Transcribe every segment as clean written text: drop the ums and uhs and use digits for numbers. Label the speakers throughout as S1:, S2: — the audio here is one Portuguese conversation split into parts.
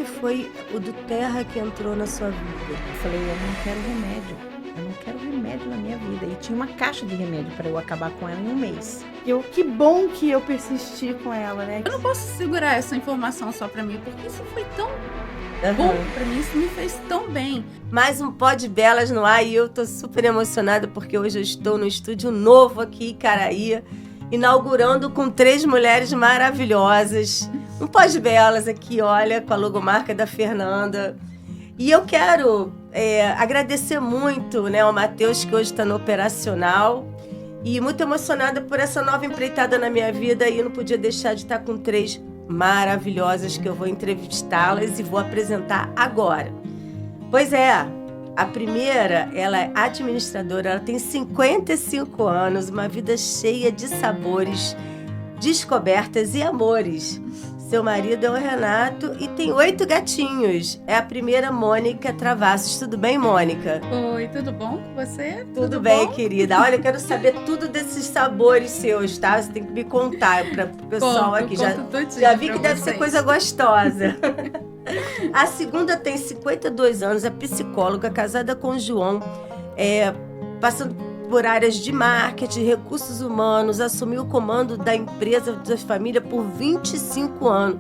S1: que foi o do Terra que entrou na sua vida?
S2: Eu falei, eu não quero remédio. Eu não quero remédio na minha vida. E tinha uma caixa de remédio para eu acabar com ela em um mês.
S3: Que bom que eu persisti com ela, né?
S4: Eu não posso segurar essa informação só pra mim, porque isso foi tão
S1: Aham.
S4: bom pra mim, isso me fez tão bem.
S1: Mais um Pó de Belas no ar e eu tô super emocionada porque hoje eu estou no estúdio novo aqui em Caraí, inaugurando com 3 mulheres maravilhosas. Um Pó de Belas aqui, olha, com a logomarca da Fernanda. E eu quero agradecer muito, né, ao Matheus, que hoje está no operacional. E muito emocionada por essa nova empreitada na minha vida. E eu não podia deixar de estar com 3 maravilhosas que eu vou entrevistá-las e vou apresentar agora. Pois é, a primeira, ela é administradora, ela tem 55 anos, uma vida cheia de sabores, descobertas e amores. Seu marido é o Renato e tem 8 gatinhos. É a primeira Mônica Travassos. Tudo bem, Mônica?
S4: Oi, tudo bom com você?
S1: Tudo bem,
S4: bom?
S1: querida. Olha, eu quero saber tudo desses sabores seus, tá? Você tem que me contar para o pessoal aqui. Já vi que deve ser coisa gostosa. A segunda tem 52 anos, é psicóloga, casada com o João, passando por áreas de marketing, recursos humanos, assumiu o comando da empresa da família por 25 anos.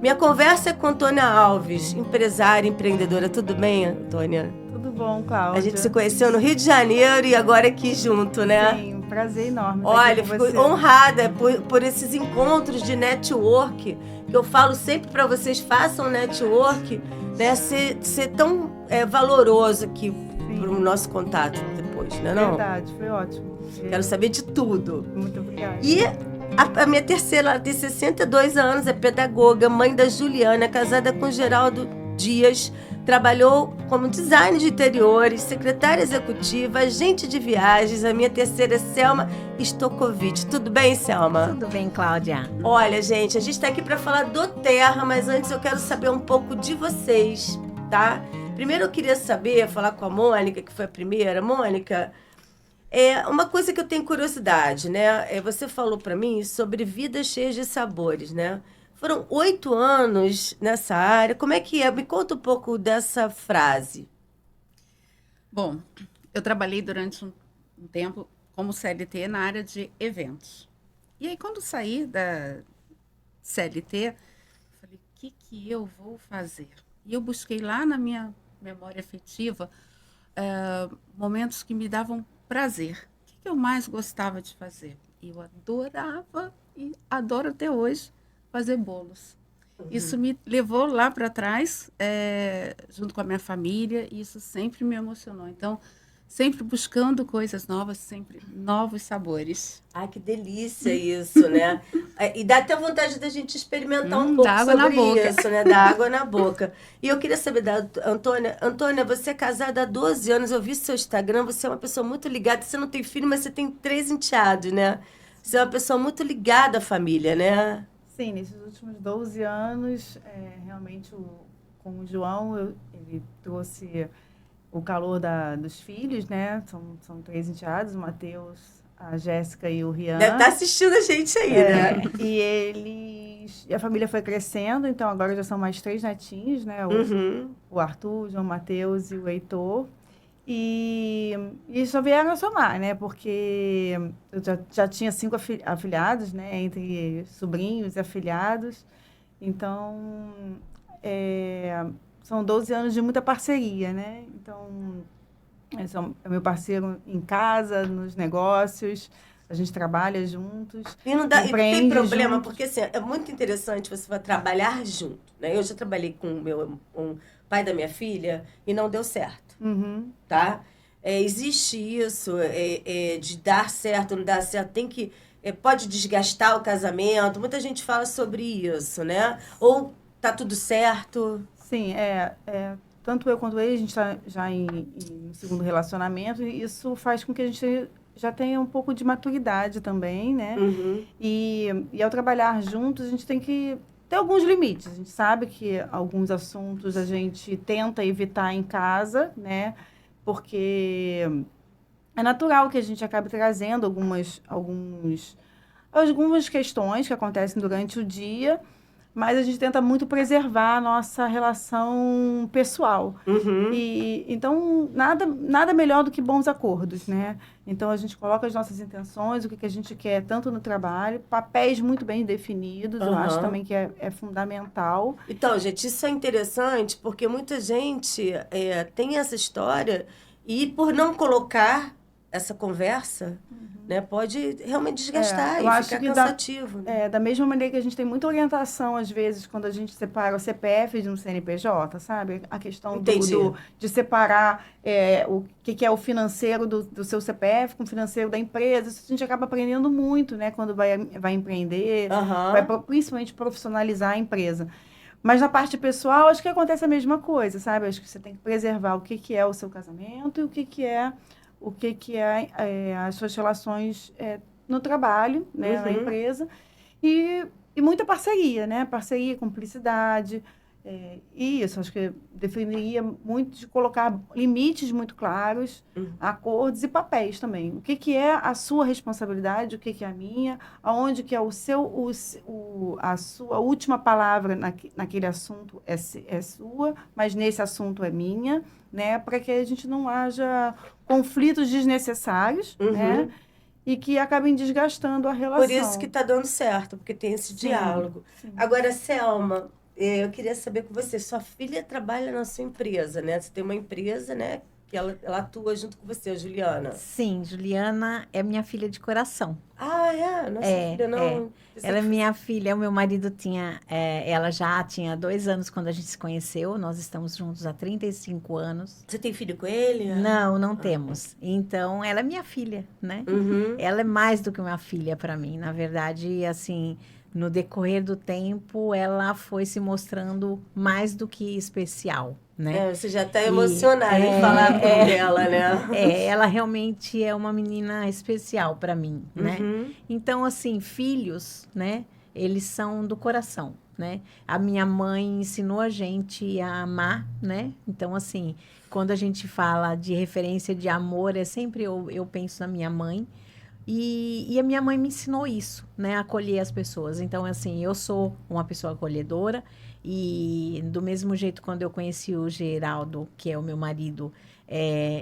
S1: Minha conversa é com Antônia Alves, empresária, empreendedora. Tudo bem, Antônia?
S3: Tudo bom, Cláudia?
S1: A gente se conheceu no Rio de Janeiro e agora aqui junto, né?
S3: Sim, um prazer enorme.
S1: Olha, fico honrada por esses encontros de network, que eu falo sempre para vocês, façam network, né? Ser tão valoroso aqui para o nosso contato depois, né? Não?
S3: Verdade, foi ótimo.
S1: Quero saber de tudo.
S3: Muito obrigada.
S1: E a minha terceira, ela tem 62 anos, é pedagoga, mãe da Juliana, casada com Geraldo Dias, trabalhou como design de interiores, secretária executiva, agente de viagens. A minha terceira é Selma Stokovic. Tudo bem, Selma?
S2: Tudo bem, Cláudia?
S1: Olha, gente, a gente está aqui para falar do Terra, mas antes eu quero saber um pouco de vocês, tá? Primeiro eu queria falar com a Mônica, que foi a primeira. Mônica, uma coisa que eu tenho curiosidade, né? Você falou para mim sobre vidas cheias de sabores, né? Foram 8 anos nessa área. Como é que é? Me conta um pouco dessa frase.
S4: Bom, eu trabalhei durante um tempo como CLT na área de eventos. E aí, quando saí da CLT, falei, o que eu vou fazer? E eu busquei lá na minha memória afetiva momentos que me davam prazer. O que eu mais gostava de fazer? Eu adorava e adoro até hoje fazer bolos. Uhum. Isso me levou lá para trás, junto com a minha família, e isso sempre me emocionou. Então, sempre buscando coisas novas, sempre novos sabores.
S1: Ai, que delícia isso, né? E dá até vontade da gente experimentar um pouco sobre isso, né? Dá água na boca. E eu queria saber da Antônia. Antônia, você é casada há 12 anos, eu vi seu Instagram, você é uma pessoa muito ligada. Você não tem filho, mas você tem 3 enteados, né? Você é uma pessoa muito ligada à família, né?
S3: Sim, nesses últimos 12 anos, realmente, com o João, ele trouxe o calor dos filhos, né? São 3 enteados, o Matheus, a Jéssica e o Rian.
S1: Deve estar assistindo a gente aí, né?
S3: E a família foi crescendo, então agora já são mais 3 netinhos, né? O Arthur, o João Matheus e o Heitor. E só vieram a somar, né? Porque eu já tinha 5 afilhados, né? Entre sobrinhos e afilhados. Então, são 12 anos de muita parceria, né? Então, é meu parceiro em casa, nos negócios, a gente trabalha juntos.
S1: E não tem problema,
S3: juntos.
S1: porque assim, é muito interessante você vai trabalhar junto, né? Eu já trabalhei com o pai da minha filha e não deu certo, tá? Existe isso de dar certo, não dar certo, tem que... pode desgastar o casamento, muita gente fala sobre isso, né? Ou tá tudo certo...
S3: Sim, tanto eu quanto ele, a gente está já em segundo relacionamento, e isso faz com que a gente já tenha um pouco de maturidade também, né? E ao trabalhar juntos, a gente tem que ter alguns limites. A gente sabe que alguns assuntos a gente tenta evitar em casa, né? Porque é natural que a gente acabe trazendo algumas questões que acontecem durante o dia. mas a gente tenta muito preservar a nossa relação pessoal. E então nada melhor do que bons acordos, né? Então a gente coloca as nossas intenções, o que a gente quer tanto no trabalho, papéis muito bem definidos, eu acho também que é fundamental.
S1: Então, gente, isso é interessante porque muita gente tem essa história e por não colocar essa conversa, né, pode realmente desgastar
S3: eu
S1: e
S3: acho
S1: ficar
S3: que
S1: cansativo. Né?
S3: Da mesma maneira que a gente tem muita orientação, às vezes, quando a gente separa o CPF de um CNPJ, sabe? A questão de separar o que é o financeiro do seu CPF com o financeiro da empresa. Isso a gente acaba aprendendo muito, né? Quando vai empreender, vai principalmente profissionalizar a empresa. Mas na parte pessoal, acho que acontece a mesma coisa, sabe? Acho que você tem que preservar o que é o seu casamento e o que é as suas relações no trabalho, né, na empresa, e muita parceria, né? Parceria, cumplicidade, e isso, acho que definiria muito de colocar limites muito claros, acordos e papéis também. O que é a sua responsabilidade, o que é a minha, aonde que é a sua última palavra naquele assunto é sua, mas nesse assunto é minha, né? Para que a gente não haja conflitos desnecessários, né? E que acabem desgastando a relação.
S1: Por isso que está dando certo, porque tem esse diálogo.
S3: Sim.
S1: Agora, Selma, eu queria saber com você, sua filha trabalha na sua empresa, né? Você tem uma empresa, né? Que ela atua junto com você, a Juliana.
S2: Sim, Juliana é minha filha de coração.
S1: Ah, é? Nossa filha não...
S2: Ela é minha filha, o meu marido ela já tinha 2 anos quando a gente se conheceu, nós estamos juntos há 35 anos.
S1: Você tem filho com ele?
S2: Não temos. Então, ela é minha filha, né? Ela é mais do que uma filha para mim. Na verdade, assim, no decorrer do tempo, ela foi se mostrando mais do que especial, né?
S1: Você já está emocionada em falar dela, né?
S2: Ela realmente é uma menina especial para mim, né? Então, assim, filhos, né? Eles são do coração, né? A minha mãe ensinou a gente a amar, né? Então, assim, quando a gente fala de referência de amor, sempre eu penso na minha mãe. E a minha mãe me ensinou isso, né? Acolher as pessoas. Então, assim, eu sou uma pessoa acolhedora. E do mesmo jeito, quando eu conheci o Geraldo, que é o meu marido,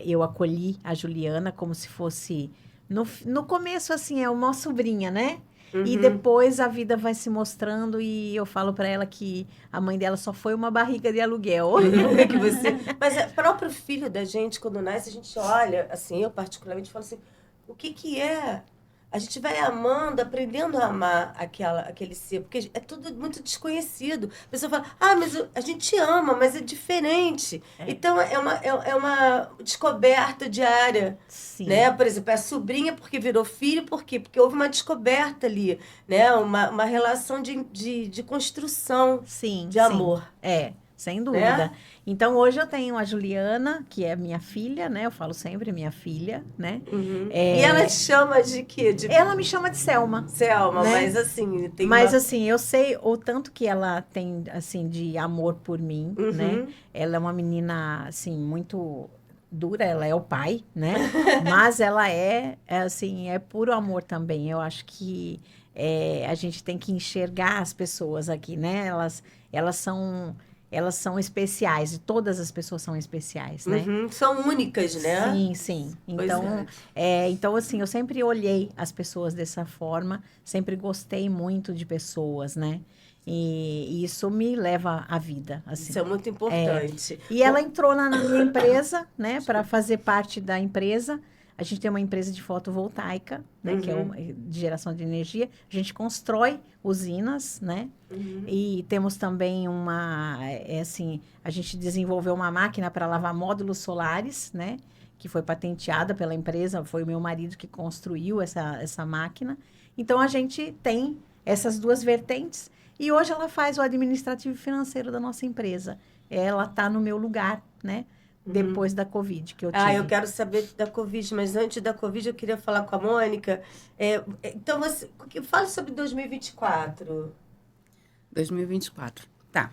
S2: eu acolhi a Juliana como se fosse... No começo, assim, é uma sobrinha, né? E depois a vida vai se mostrando e eu falo para ela que a mãe dela só foi uma barriga de aluguel.
S1: Mas o próprio filho da gente, quando nasce, a gente olha, assim, eu particularmente falo assim, o que é? A gente vai amando, aprendendo a amar aquele ser, porque é tudo muito desconhecido. A pessoa fala, mas a gente ama, mas é diferente. Então, é uma descoberta diária.
S2: Sim.
S1: Né? Por exemplo, a sobrinha porque virou filho, por quê? Porque houve uma descoberta ali, né? Uma relação de construção, de amor.
S2: Sem dúvida.
S1: Né?
S2: Então, hoje eu tenho a Juliana, que é minha filha, né? Eu falo sempre minha filha, né?
S1: E ela te chama de quê?
S2: Ela me chama de Selma.
S1: Selma, né? Mas assim...
S2: assim, eu sei o tanto que ela tem, assim, de amor por mim, né? Ela é uma menina, assim, muito dura, ela é o pai, né? Mas ela assim, é puro amor também. Eu acho que a gente tem que enxergar as pessoas aqui, né? Elas são especiais, e todas as pessoas são especiais, né?
S1: São únicas, né?
S2: Sim. Então, então, assim, eu sempre olhei as pessoas dessa forma, sempre gostei muito de pessoas, né? E isso me leva à vida, assim.
S1: Isso é muito importante.
S2: E ela entrou na minha empresa, né? Para fazer parte da empresa. A gente tem uma empresa de fotovoltaica, né? Que é de geração de energia. A gente constrói usinas, né? E temos também a gente desenvolveu uma máquina para lavar módulos solares, né? Que foi patenteada pela empresa. Foi o meu marido que construiu essa máquina. Então, a gente tem essas duas vertentes. E hoje ela faz o administrativo e financeiro da nossa empresa. Ela está no meu lugar, né? Depois da Covid que eu tive.
S1: Eu quero saber da Covid, mas antes da Covid eu queria falar com a Mônica. Então, fala sobre 2024.
S4: 2024. Tá.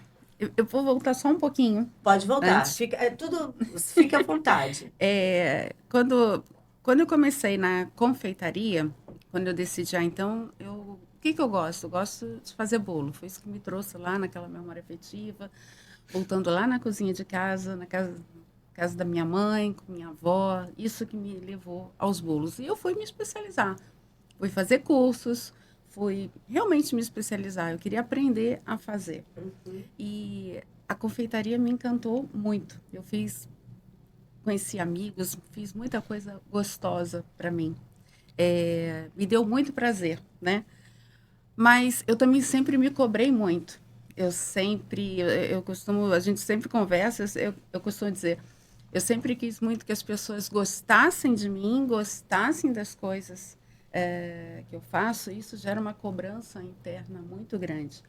S4: Eu vou voltar só um pouquinho.
S1: Pode voltar. Fica à vontade.
S4: Quando eu comecei na confeitaria, quando eu decidi, então, o que eu gosto? Eu gosto de fazer bolo. Foi isso que me trouxe lá naquela memória afetiva, voltando lá na cozinha de casa, na casa da minha mãe, com minha avó. Isso que me levou aos bolos. E eu fui me especializar. Fui fazer cursos, fui realmente me especializar. Eu queria aprender a fazer. E a confeitaria me encantou muito. Conheci amigos, fiz muita coisa gostosa para mim. Me deu muito prazer, né? Mas eu também sempre me cobrei muito. A gente sempre conversa, eu costumo dizer, eu sempre quis muito que as pessoas gostassem de mim, gostassem das coisas que eu faço. Isso gera uma cobrança interna muito grande.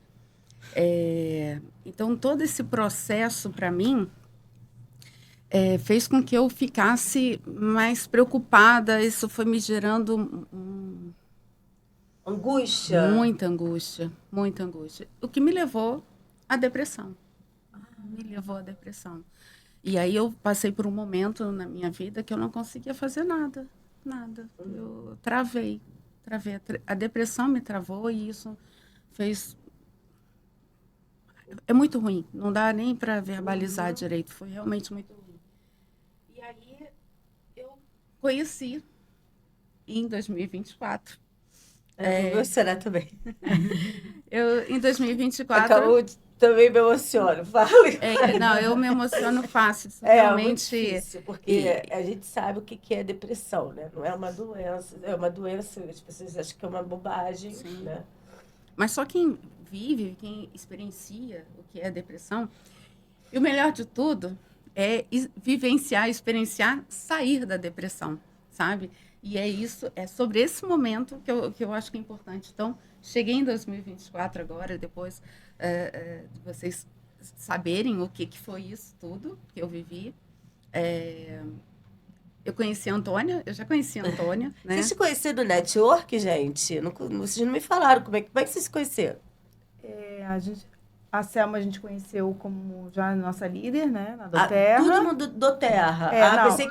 S4: Então, todo esse processo, para mim, fez com que eu ficasse mais preocupada. Isso foi me gerando
S1: Angústia?
S4: muita angústia, muita angústia. O que me levou à depressão. Me levou à depressão. E aí eu passei por um momento na minha vida que eu não conseguia fazer nada. Eu travei. A depressão me travou e isso fez... É muito ruim. Não dá nem para verbalizar direito. Foi realmente muito ruim. E aí eu conheci em 2024.
S1: Você né, também.
S4: Em 2024...
S1: Acabou também me emociono, fale.
S4: Não, eu me emociono fácil.
S1: Realmente... muito difícil, porque a gente sabe o que é depressão, né? Não é uma doença, é uma doença, as pessoas acham que é uma bobagem,
S4: Sim.
S1: né?
S4: Mas só quem vive, quem experiencia o que é depressão, e o melhor de tudo é vivenciar, experienciar, sair da depressão, sabe? E é sobre esse momento que eu acho que é importante. Então, cheguei em 2024 agora, depois de vocês saberem o que foi isso tudo que eu vivi. Eu conheci a Antônia, eu já conheci a Antônia, né?
S1: Vocês se conheceram do network, gente? Vocês não me falaram como é que vocês se conheceram?
S3: A Selma a gente conheceu como já nossa líder, né? Na Doterra.
S1: Tudo no Doterra.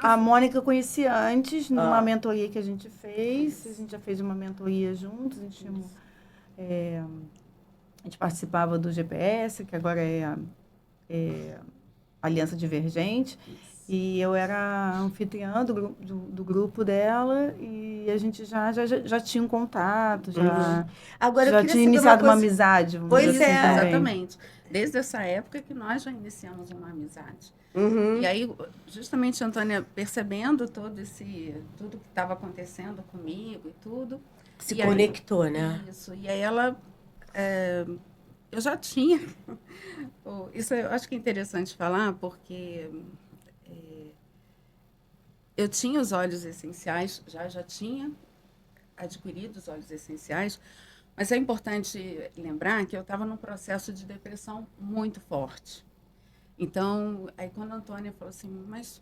S3: A Mônica eu conheci antes, numa mentoria que a gente fez. A gente já fez uma mentoria juntos. A gente participava do GPS, que agora é Aliança Divergente. E eu era anfitriã do grupo dela e a gente já tinha um contato,
S1: Agora,
S3: já tinha iniciado uma amizade.
S1: Pois
S3: assim,
S4: exatamente. Desde essa época que nós já iniciamos uma amizade. E aí, justamente, a Antônia, percebendo tudo que estava acontecendo comigo e tudo...
S1: Se conectou, né?
S4: Isso. E aí ela... eu já tinha... Isso eu acho que é interessante falar, porque... eu tinha os óleos essenciais, já tinha adquirido os óleos essenciais, mas é importante lembrar que eu estava num processo de depressão muito forte. Então, aí quando a Antônia falou assim, mas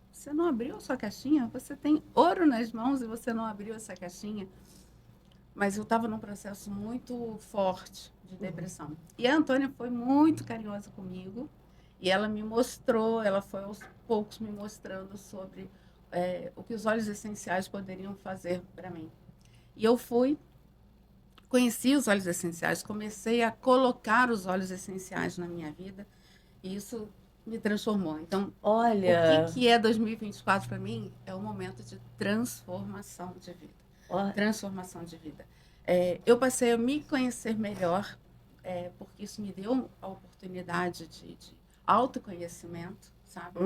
S4: você não abriu a sua caixinha? Você tem ouro nas mãos e você não abriu essa caixinha? Mas eu estava num processo muito forte de depressão. E a Antônia foi muito carinhosa comigo, e ela me mostrou, ela foi aos poucos me mostrando sobre o que os óleos essenciais poderiam fazer para mim. E eu conheci os óleos essenciais, comecei a colocar os óleos essenciais na minha vida, e isso me transformou. Então,
S1: olha,
S4: o que é 2024 para mim? É um momento de transformação de vida. Transformação de vida. Eu passei a me conhecer melhor, porque isso me deu a oportunidade de autoconhecimento, sabe?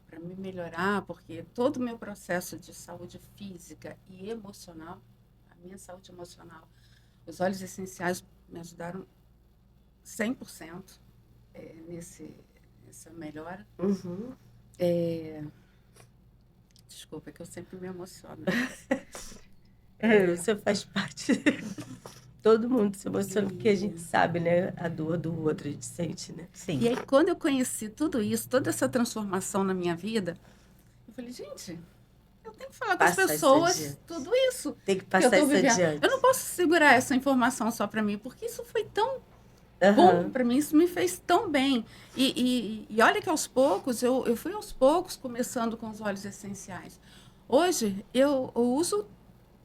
S4: Para me melhorar, porque todo o meu processo de saúde física e emocional, a minha saúde emocional, os óleos essenciais me ajudaram 100% nessa melhora. Desculpa, que eu sempre me emociono.
S1: Você faz parte. Todo mundo se emociona, porque a gente sabe, né? A dor do outro, a gente sente, né?
S2: Sim.
S4: E aí, quando eu conheci tudo isso, toda essa transformação na minha vida, eu falei, gente, eu tenho que falar com as pessoas tudo isso.
S1: Tem que passar isso adiante.
S4: Eu não posso segurar essa informação só para mim, porque isso foi tão bom para mim, isso me fez tão bem. E olha que aos poucos, eu fui aos poucos começando com os óleos essenciais. Hoje, eu uso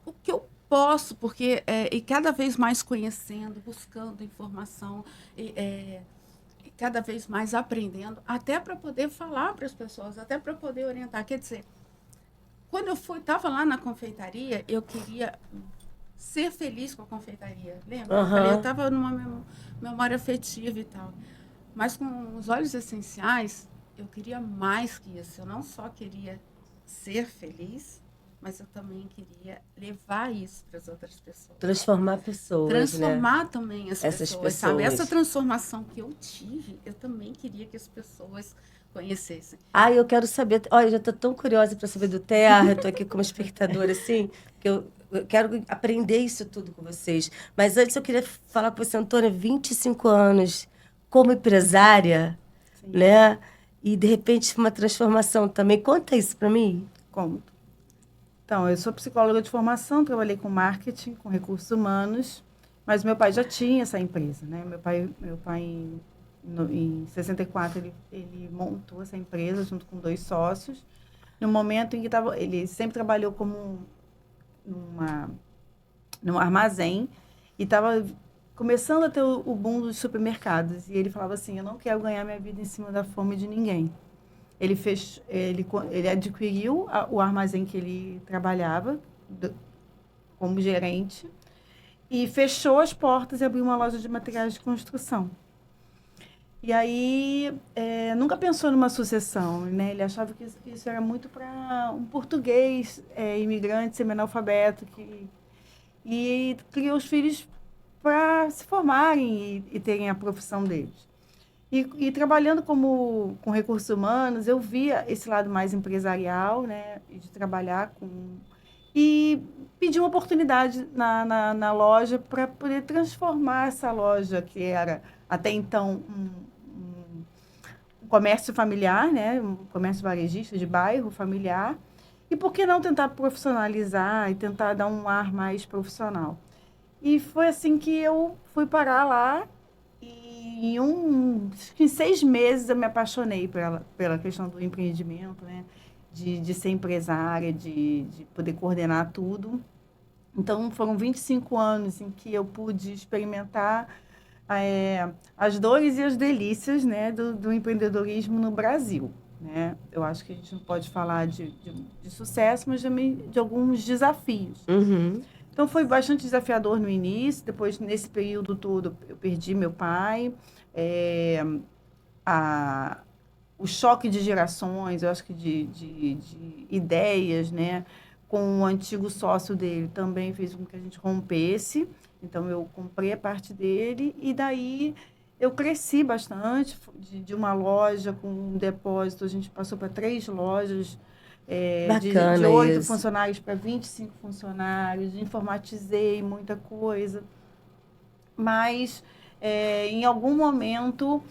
S4: o que eu posso, porque e cada vez mais conhecendo, buscando informação, e cada vez mais aprendendo, até para poder falar para as pessoas, até para poder orientar. Quer dizer, quando eu estava lá na confeitaria, eu queria ser feliz com a confeitaria. Lembra? Eu falei, eu estava numa memória afetiva e tal. Mas com os óleos essenciais, eu queria mais que isso. Eu não só queria ser feliz, mas eu também queria levar isso para as outras pessoas.
S1: Transformar pessoas,
S4: Transformar também
S1: essas
S4: pessoas, sabe?
S1: pessoas.
S4: Essa transformação que eu tive, eu também queria que as pessoas conhecessem.
S1: Eu quero saber. Olha, eu já estou tão curiosa para saber do Terra. Estou aqui como espectadora, assim, que eu quero aprender isso tudo com vocês. Mas antes eu queria falar com você, Antônia, 25 anos como empresária,
S3: Sim.
S1: né? E de repente uma transformação também. Conta isso para mim.
S3: Conto. Então, eu sou psicóloga de formação, trabalhei com marketing, com recursos humanos, mas meu pai já tinha essa empresa, né? Meu pai em 64, ele montou essa empresa junto com 2 sócios, no momento em que ele sempre trabalhou como num armazém e estava começando a ter o boom dos supermercados. E ele falava assim, eu não quero ganhar minha vida em cima da fome de ninguém. Ele adquiriu o armazém que ele trabalhava como gerente e fechou as portas e abriu uma loja de materiais de construção. E aí, nunca pensou numa sucessão, né? Ele achava que isso era muito para um português imigrante, semi-analfabeto, e criou os filhos para se formarem e terem a profissão deles. E trabalhando com recursos humanos, eu via esse lado mais empresarial, né, de trabalhar e pedi uma oportunidade na loja para poder transformar essa loja, que era até então um comércio familiar, né, um comércio varejista de bairro familiar, e por que não tentar profissionalizar e tentar dar um ar mais profissional? E foi assim que eu fui parar lá. Em 6 meses eu me apaixonei pela questão do empreendimento, né? De ser empresária, de poder coordenar tudo. Então, foram 25 anos em que eu pude experimentar as dores e as delícias, né, do empreendedorismo no Brasil. Né? Eu acho que a gente não pode falar de sucesso, mas também de alguns desafios.
S1: Uhum.
S3: Então, foi bastante desafiador no início. Depois, nesse período todo, eu perdi meu pai. O choque de gerações, eu acho que de ideias, né? Com o antigo sócio dele, também fez com que a gente rompesse. Então, eu comprei a parte dele. E daí, eu cresci bastante. De uma loja com um depósito, a gente passou para 3 lojas. De 8
S1: isso.
S3: funcionários para 25 funcionários, informatizei muita coisa, mas em algum momento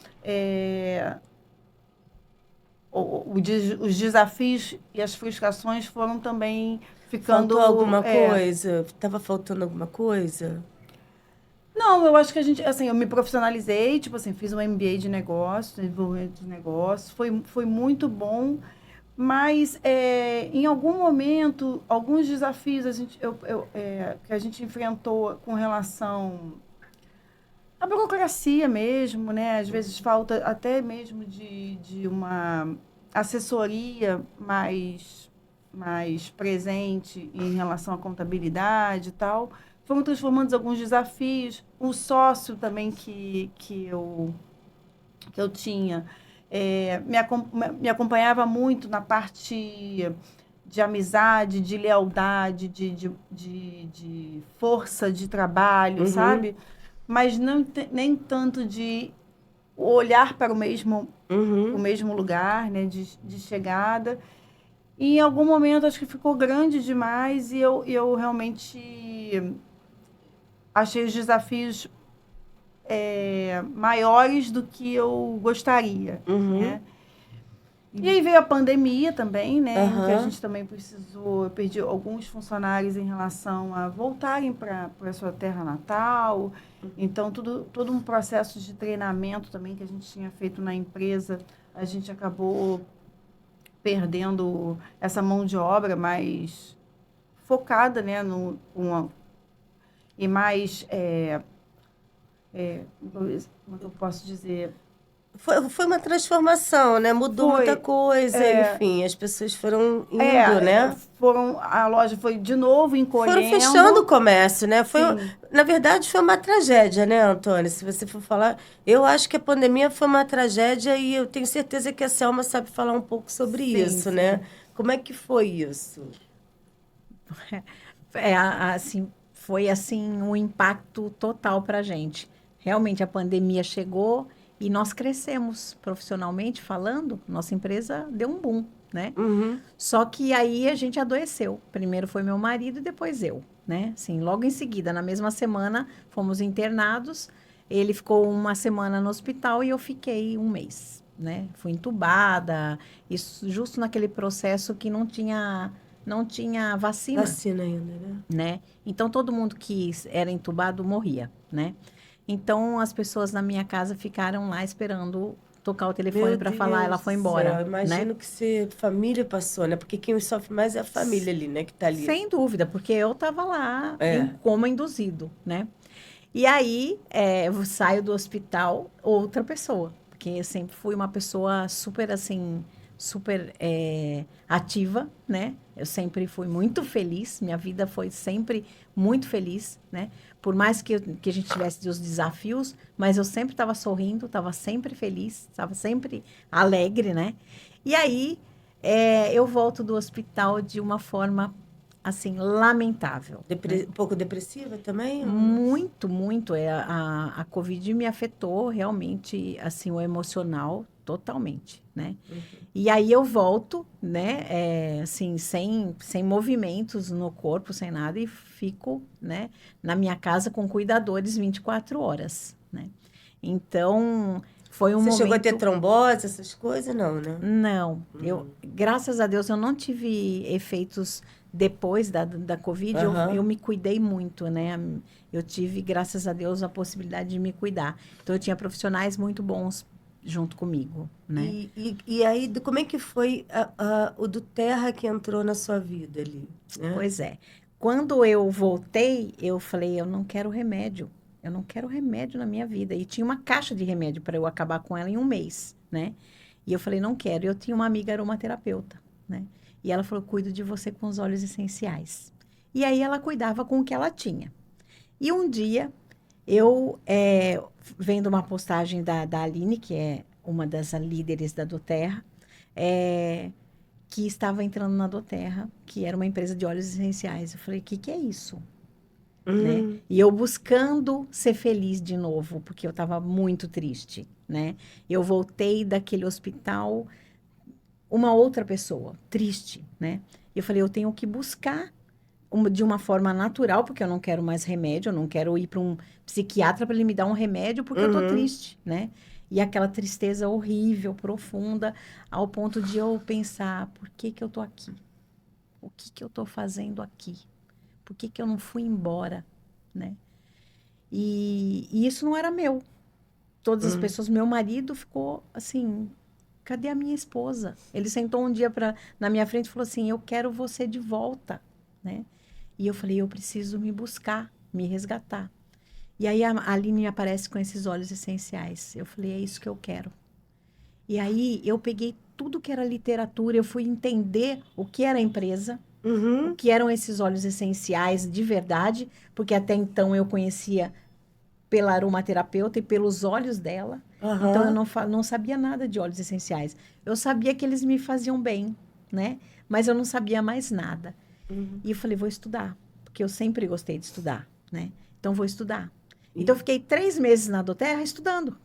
S3: os desafios e as frustrações foram também ficando...
S1: Faltou alguma coisa? Estava faltando alguma coisa?
S3: Não, eu acho que eu me profissionalizei, tipo assim, fiz um MBA de negócios, desenvolvimento de negócios, foi muito bom. Mas, em algum momento, alguns desafios que a gente enfrentou com relação à burocracia mesmo, né? Às vezes falta até mesmo de uma assessoria mais presente em relação à contabilidade e tal. Foram transformando alguns desafios. O sócio também que eu tinha... me acompanhava muito na parte de amizade, de lealdade, de força de trabalho, sabe? Mas nem tanto de olhar para o mesmo lugar, né? De chegada. E em algum momento acho que ficou grande demais e eu realmente achei os desafios maiores do que eu gostaria, né? E aí veio a pandemia também, né? Em que a gente também precisou, eu perdi alguns funcionários em relação a voltarem para a sua terra natal. Então, todo um processo de treinamento também que a gente tinha feito na empresa, a gente acabou perdendo essa mão de obra mais focada, né, e mais, como eu posso dizer...
S1: Foi uma transformação, né? Mudou muita coisa, enfim, as pessoas foram indo, né?
S3: A loja foi de novo encolhendo.
S1: Foram fechando o comércio, né?
S3: Sim.
S1: Na verdade, foi uma tragédia, né, Antônia? Se você for falar, eu acho que a pandemia foi uma tragédia e eu tenho certeza que a Selma sabe falar um pouco sobre isso, né? Como é que foi isso?
S2: Assim, foi assim um impacto total para a gente. Realmente a pandemia chegou e nós crescemos profissionalmente falando, nossa empresa deu um boom, né?
S1: Uhum.
S2: Só que aí a gente adoeceu. Primeiro foi meu marido e depois eu, né? Assim, logo em seguida, na mesma semana, fomos internados. Ele ficou uma semana no hospital e eu fiquei um mês, né? Fui entubada, isso justo naquele processo que não tinha vacina,
S1: Vacina ainda,
S2: né? Então todo mundo que era entubado morria, né? Então as pessoas na minha casa ficaram lá esperando tocar o telefone para falar, ela foi embora,
S1: Imagino
S2: né?
S1: que família passou, né? Porque quem sofre mais é a família ali, né? Que tá ali.
S2: Sem dúvida, porque eu estava lá em
S1: É.
S2: coma induzido, né? E aí eu saio do hospital outra pessoa, porque eu sempre fui uma pessoa super assim, super ativa, né? Eu sempre fui muito feliz, minha vida foi sempre muito feliz, né? Por mais que a gente tivesse os desafios, mas eu sempre estava sorrindo, estava sempre feliz, estava sempre alegre, né? E aí eu volto do hospital de uma forma assim lamentável, né?
S1: Um pouco depressiva também?
S2: Muito, muito. A Covid me afetou realmente, assim, o emocional totalmente, né? E aí eu volto, né, assim, sem movimentos no corpo, sem nada, e fico, né, na minha casa com cuidadores 24 horas, né? Então, foi um
S1: Você
S2: momento...
S1: chegou a ter trombose, essas coisas? Não, né?
S2: Não, graças a Deus, eu não tive efeitos depois da Covid, eu me cuidei muito, né? Eu tive, graças a Deus, a possibilidade de me cuidar. Então, eu tinha profissionais muito bons junto comigo, né?
S1: E aí, como é que foi o do Terra que entrou na sua vida ali? Né?
S2: Pois é. Quando eu voltei, eu falei, eu não quero remédio. Eu não quero remédio na minha vida. E tinha uma caixa de remédio para eu acabar com ela em um mês, né? E eu falei, não quero. Eu tinha uma amiga aromaterapeuta, né? E ela falou, cuido de você com os óleos essenciais. E aí ela cuidava com o que ela tinha. E um dia, eu, vendo uma postagem da Aline, que é uma das líderes da doTERRA, que estava entrando na doTERRA, que era uma empresa de óleos essenciais. Eu falei, o que é isso? Né? E eu buscando ser feliz de novo, porque eu estava muito triste, né? Eu voltei daquele hospital uma outra pessoa, triste, né? E eu falei, eu tenho que buscar de uma forma natural, porque eu não quero mais remédio, eu não quero ir para um psiquiatra para ele me dar um remédio, porque eu tô triste, né? E aquela tristeza horrível, profunda, ao ponto de eu pensar, por que que eu tô aqui? O que que eu tô fazendo aqui? Por que que eu não fui embora, né? E isso não era meu. Todas as pessoas, meu marido ficou assim, cadê a minha esposa? Ele sentou um dia na minha frente e falou assim, eu quero você de volta, né? E eu falei, eu preciso me buscar, me resgatar. E aí a Aline me aparece com esses óleos essenciais. Eu falei, é isso que eu quero. E aí eu peguei tudo que era literatura, eu fui entender o que era a empresa, o que eram esses óleos essenciais de verdade, porque até então eu conhecia pela aromaterapeuta e pelos olhos dela. Então, eu não sabia nada de óleos essenciais. Eu sabia que eles me faziam bem, né? Mas eu não sabia mais nada. E eu falei, vou estudar, porque eu sempre gostei de estudar, né? Então, vou estudar. Então, eu fiquei 3 meses na doTERRA estudando.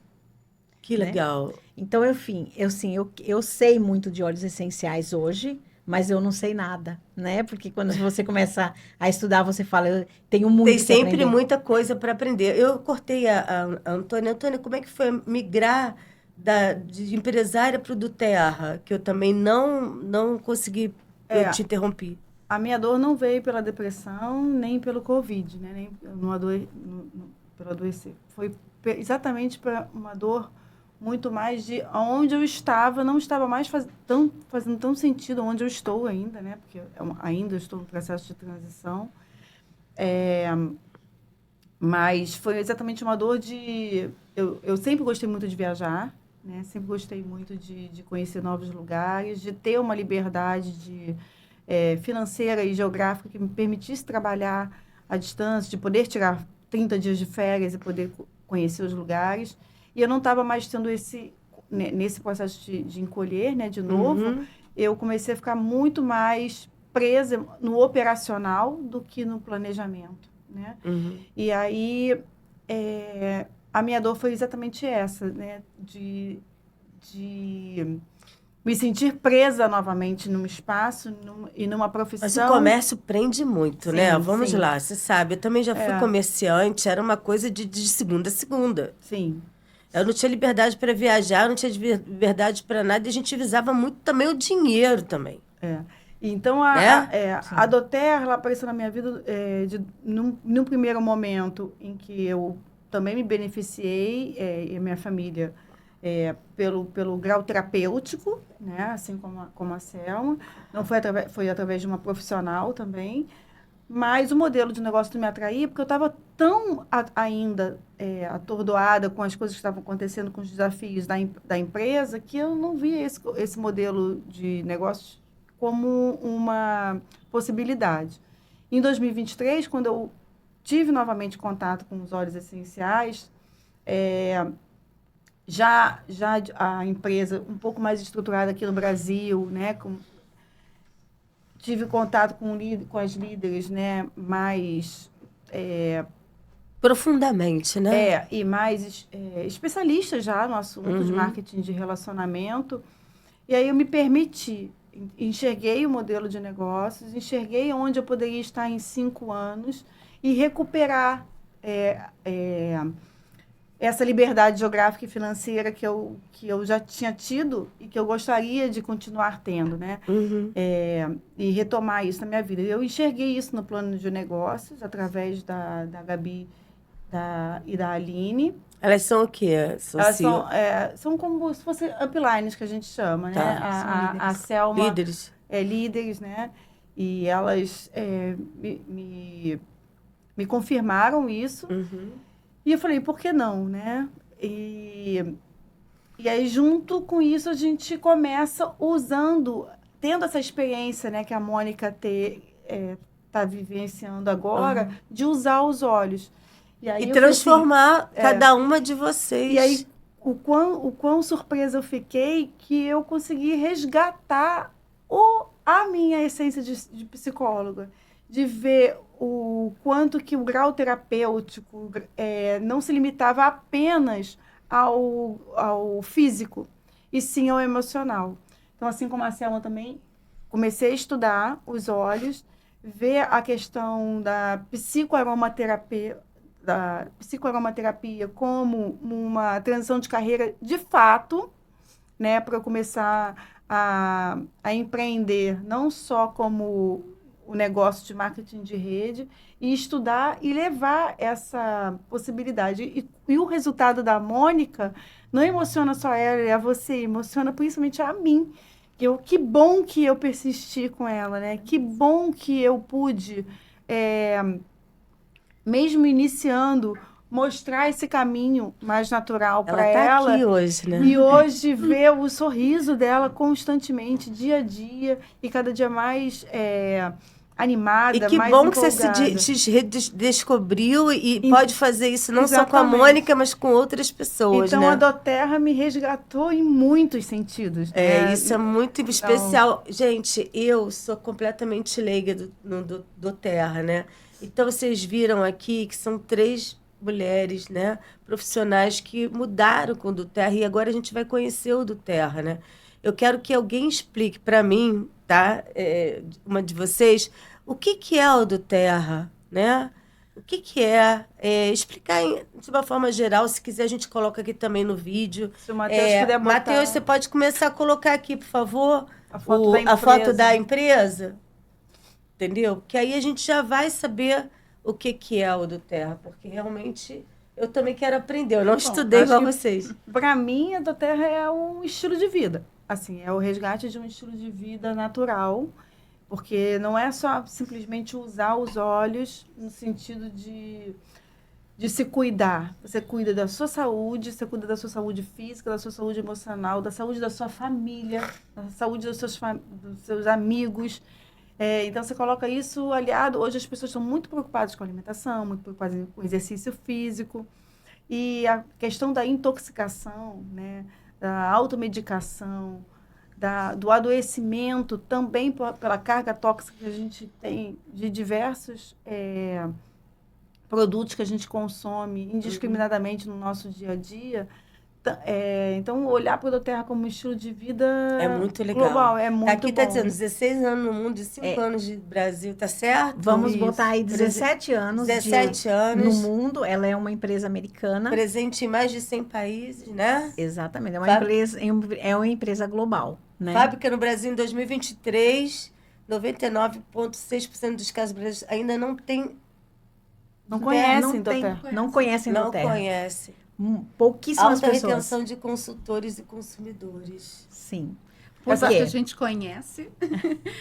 S1: Que legal.
S2: Então, eu sei muito de óleos essenciais hoje, mas eu não sei nada, né? Porque quando você começa a estudar, você fala, eu tenho muito
S1: Tem
S2: que
S1: sempre
S2: aprender.
S1: muita coisa para aprender. Eu cortei a Antônia. Antônia, como é que foi migrar de empresária para o doTERRA? Que eu também não consegui, eu te interrompi.
S3: A minha dor não veio pela depressão, nem pelo Covid, né? Nem pelo adoecer. Foi exatamente para uma dor muito mais de onde eu estava, não estava mais fazendo tão sentido onde eu estou ainda, né? Porque ainda estou no processo de transição. Mas foi exatamente uma dor de... Eu sempre gostei muito de viajar, né? Sempre gostei muito de conhecer novos lugares, de ter uma liberdade financeira e geográfica que me permitisse trabalhar à distância, de poder tirar 30 dias de férias e poder conhecer os lugares. E eu não estava mais tendo nesse processo de encolher, né, de novo. Eu comecei a ficar muito mais presa no operacional do que no planejamento, né? E aí, a minha dor foi exatamente essa, né? De me sentir presa novamente num espaço e numa profissão.
S1: Mas o comércio prende muito,
S3: Sim,
S1: né? Vamos
S3: sim.
S1: lá, você sabe, eu também já fui comerciante, era uma coisa de segunda a segunda.
S3: Sim.
S1: Eu não tinha liberdade para viajar, eu não tinha liberdade para nada, e a gente visava muito também o dinheiro também.
S3: Então,
S1: Né?
S3: a Doterra, ela apareceu na minha vida num primeiro momento em que eu também me beneficiei, e a minha família, pelo grau terapêutico, né? Assim como a Selma. Não foi através de uma profissional também. Mas o modelo de negócio não me atraía, porque eu estava tão ainda atordoada com as coisas que estavam acontecendo, com os desafios da empresa, que eu não via esse modelo de negócio como uma possibilidade. Em 2023, quando eu tive novamente contato com os óleos essenciais, já a empresa um pouco mais estruturada aqui no Brasil, né, tive contato com as líderes, né, mais...
S1: Profundamente, né?
S3: e mais especialistas já no assunto de marketing de relacionamento. E aí eu me permiti, enxerguei o modelo de negócios, enxerguei onde eu poderia estar em 5 anos e recuperar essa liberdade geográfica e financeira que eu já tinha tido e que eu gostaria de continuar tendo, né? E retomar isso na minha vida. Eu enxerguei isso no plano de negócios, através da Gabi e da Aline.
S1: Elas são o quê?
S3: Elas são como se fossem uplines, que a gente chama,
S1: Tá.
S3: né? A Selma...
S1: Líderes.
S3: Líderes, né? E elas me confirmaram isso. E eu falei, por que não, né? E aí, junto com isso, a gente começa tendo essa experiência, né, que a Mônica tá vivenciando agora, de usar os olhos. E aí
S1: transformar cada uma de vocês.
S3: E aí, o quão surpresa eu fiquei que eu consegui resgatar a minha essência de psicóloga, de ver o quanto que o grau terapêutico não se limitava apenas ao físico, e sim ao emocional. Então, assim como a Selma também, comecei a estudar os olhos, ver a questão da psicoaromaterapia como uma transição de carreira de fato, né, para eu começar a empreender, não só como o negócio de marketing de rede, e estudar e levar essa possibilidade. E o resultado da Mônica não emociona só ela e a você, emociona principalmente a mim. Que bom que eu persisti com ela, né? Que bom que eu pude, mesmo iniciando, mostrar esse caminho mais natural para ela.
S1: Tá aqui hoje, né?
S3: E hoje ver o sorriso dela constantemente, dia a dia, e cada dia mais animada,
S1: e que
S3: mais
S1: bom
S3: empolgada.
S1: que você se redescobriu e pode fazer isso não só com a Mônica, mas com outras pessoas,
S3: então,
S1: né?
S3: a Doterra me resgatou em muitos sentidos. Né?
S1: Isso é muito especial. Gente, eu sou completamente leiga do Doterra, né? Então, vocês viram aqui que são 3 mulheres, né, profissionais que mudaram com o Doterra, e agora a gente vai conhecer o Doterra, né? Eu quero que alguém explique para mim, tá? Uma de vocês, o que é o Doterra, né? O que é? Explicar de uma forma geral, se quiser a gente coloca aqui também no vídeo.
S3: Se o Matheus puder botar...
S1: Matheus, você pode começar a colocar aqui, por favor,
S3: a
S1: foto da empresa, entendeu? Que aí a gente já vai saber o que é o Doterra, porque realmente eu também quero aprender, eu não estudei igual vocês.
S3: Para mim, a Doterra é um estilo de vida, assim, é o resgate de um estilo de vida natural, porque não é só simplesmente usar os olhos no sentido de se cuidar. Você cuida da sua saúde, você cuida da sua saúde física, da sua saúde emocional, da saúde da sua família, da saúde dos seus amigos. Então, você coloca isso aliado. Hoje as pessoas estão muito preocupadas com a alimentação, muito preocupadas com o exercício físico. E a questão da intoxicação, né, da automedicação, do adoecimento, também pela carga tóxica que a gente tem de diversos produtos que a gente consome indiscriminadamente no nosso dia a dia. Então, olhar para a doTERRA como um estilo de vida
S1: É muito legal.
S3: global, é muito
S1: Aqui
S3: bom.
S1: tá dizendo 16 anos no mundo e 5 anos de Brasil, tá certo?
S2: Vamos
S3: Isso.
S2: botar aí 17 anos
S1: 17
S2: no
S1: anos,
S2: mundo. Ela é uma empresa americana.
S1: presente em mais de 100 países, né?
S2: Exatamente. É uma,
S1: Fábio-
S2: empresa, é uma empresa global, né?
S1: Fábrica no Brasil em 2023, 99,6% dos casos brasileiros ainda não tem,
S3: Não conhecem
S2: tem-
S3: doTERRA.
S2: não conhecem
S1: não
S2: doTERRA.
S1: conhece.
S2: Pouquíssimas
S1: Alta
S2: pessoas.
S1: retenção de consultores e consumidores.
S2: Sim. Por
S4: Depois que
S2: quê?
S4: a gente conhece,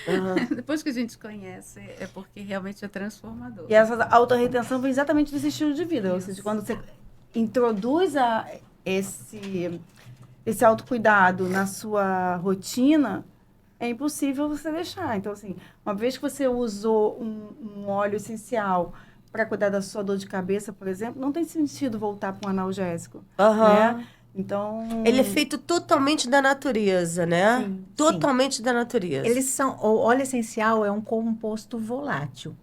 S1: Aham.
S4: depois que a gente conhece, é porque realmente é transformador.
S3: E essa alta retenção vem exatamente desse estilo de vida. Ou seja, quando você introduz esse autocuidado na sua rotina, é impossível você deixar. Então, assim, uma vez que você usou um óleo essencial para cuidar da sua dor de cabeça, por exemplo, não tem sentido voltar para um analgésico,
S1: Aham.
S3: né? Então...
S1: Ele é feito totalmente da natureza, né?
S3: Sim.
S1: Totalmente da natureza.
S2: O óleo essencial é um composto volátil.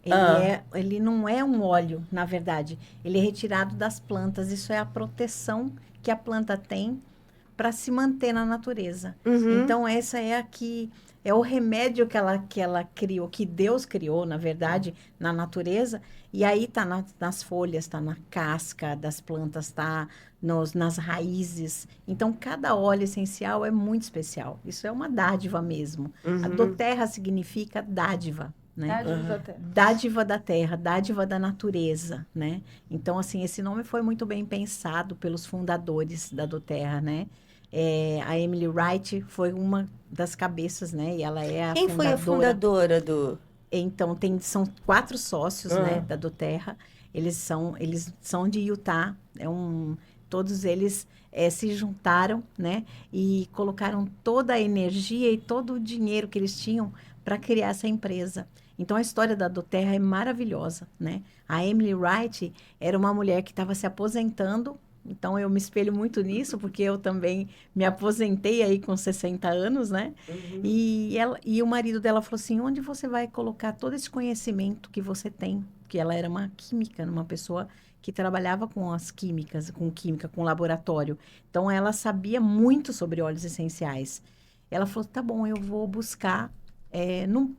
S2: Ele não é um óleo, na verdade. Ele é retirado das plantas. Isso é a proteção que a planta tem para se manter na natureza.
S1: Uhum.
S2: Então, essa é o remédio que ela criou, que Deus criou, na verdade, na natureza. E aí tá nas folhas, tá na casca das plantas, tá nas raízes. Então, cada óleo essencial é muito especial. Isso é uma dádiva mesmo. A doTERRA significa dádiva, né?
S3: Dádiva da terra.
S2: Dádiva da terra, dádiva da natureza, né? Então, assim, esse nome foi muito bem pensado pelos fundadores da doTERRA, né? A Emily Wright foi uma das cabeças, né? E ela é a
S1: Quem foi a fundadora do...
S2: Então, são 4 sócios, né, da doTERRA. Eles são de Utah. Todos eles se juntaram, né? E colocaram toda a energia e todo o dinheiro que eles tinham para criar essa empresa. Então, a história da doTERRA é maravilhosa, né? A Emily Wright era uma mulher que estava se aposentando. Então, eu me espelho muito nisso, porque eu também me aposentei aí com 60 anos, né? E o marido dela falou assim, onde você vai colocar todo esse conhecimento que você tem? Porque ela era uma química, uma pessoa que trabalhava com as químicas, com química, com laboratório. Então, ela sabia muito sobre óleos essenciais. Ela falou, tá bom, eu vou buscar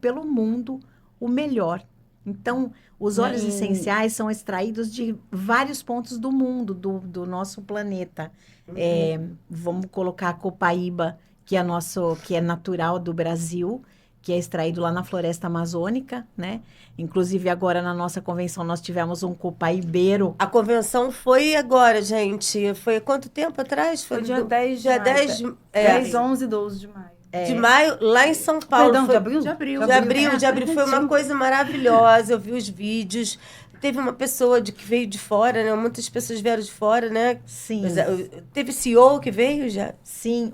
S2: pelo mundo o melhor. Então, os óleos essenciais são extraídos de vários pontos do mundo, do nosso planeta. Vamos colocar a copaíba, que é natural do Brasil, que é extraído lá na floresta amazônica, né? Inclusive, agora na nossa convenção, nós tivemos um copaibeiro.
S1: A convenção foi agora, gente. Foi quanto tempo atrás?
S3: Foi dia 10 de
S1: dia
S3: maio.
S1: 10
S3: 10, 11 e 12 de maio.
S1: de maio, lá em São Paulo.
S3: Perdão,
S1: Foi-
S3: de abril?
S4: De abril.
S1: De abril foi uma coisa maravilhosa. Eu vi os vídeos. Teve uma pessoa que veio de fora, né? Muitas pessoas vieram de fora, né?
S2: Sim.
S1: Teve CEO que veio já.
S2: Sim,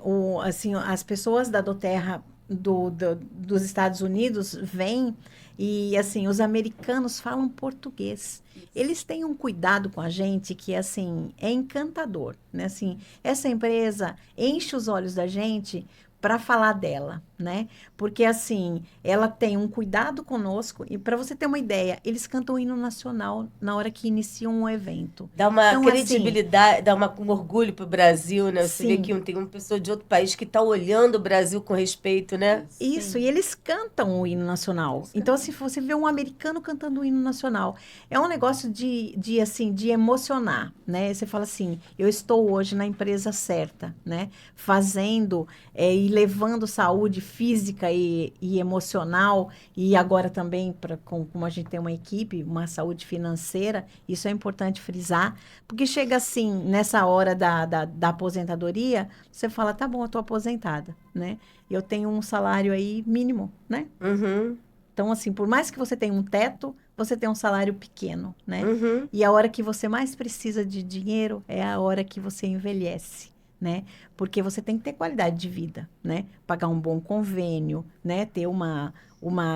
S2: as pessoas da doTERRA dos Estados Unidos vêm e, assim, os americanos falam português. Eles têm um cuidado com a gente que, assim, é encantador, né? Assim, essa empresa enche os olhos da gente para falar dela, né? Porque, assim, ela tem um cuidado conosco e, para você ter uma ideia, eles cantam o hino nacional na hora que iniciam um evento.
S1: Dá uma
S2: Então,
S1: credibilidade, dá um orgulho pro Brasil, né? Você vê
S2: Sim.
S1: que tem uma pessoa de outro país que tá olhando o Brasil com respeito, né?
S2: Isso, e eles cantam o hino nacional. Então, se você vê um americano cantando o hino nacional, é um negócio de emocionar, né? Você fala assim, eu estou hoje na empresa certa, né? Fazendo e levando saúde física e emocional, e agora também, como a gente tem uma equipe, uma saúde financeira, isso é importante frisar, porque chega assim, nessa hora da aposentadoria, você fala, tá bom, eu estou aposentada, né? Eu tenho um salário aí mínimo, né?
S1: Uhum.
S2: Então, assim, por mais que você tenha um teto, você tem um salário pequeno, né?
S1: Uhum.
S2: E a hora que você mais precisa de dinheiro é a hora que você envelhece, né? Porque você tem que ter qualidade de vida, né? Pagar um bom convênio, né? Ter uma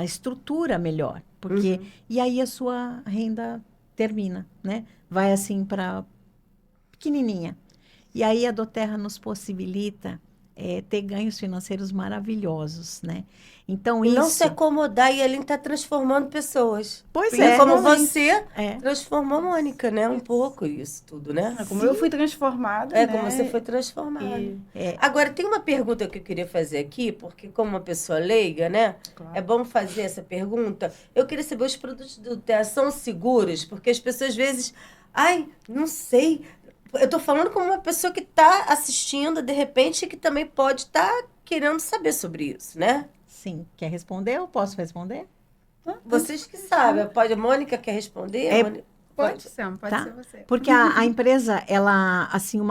S2: estrutura melhor. Porque, e aí a sua renda termina, né? Vai assim para pequenininha. E aí a Doterra nos possibilita ter ganhos financeiros maravilhosos, né? Então,
S1: E não
S2: isso...
S1: se acomodar e ele está transformando pessoas.
S2: Pois
S1: Porque
S2: é.
S1: como
S3: Realmente.
S1: você
S2: É.
S1: transformou a Mônica, né? Um pouco isso tudo, né?
S3: Como eu fui transformada,
S1: É,
S3: né?
S1: como você foi transformada.
S3: E-
S1: Agora, tem uma pergunta que eu queria fazer aqui, porque como uma pessoa leiga, né?
S3: Claro.
S1: É bom fazer essa pergunta. Eu queria saber, os produtos do Terra são seguros? Porque as pessoas às vezes... Ai, não sei. Eu estou falando como uma pessoa que está assistindo, de repente, que também pode estar querendo saber sobre isso, né?
S2: Sim. Quer responder? Eu posso responder?
S1: Vocês que sabem. Pode, a Mônica quer responder?
S2: É,
S1: Mônica?
S4: Pode ser, pode
S2: Tá.
S4: ser você.
S2: Porque a empresa, ela, assim,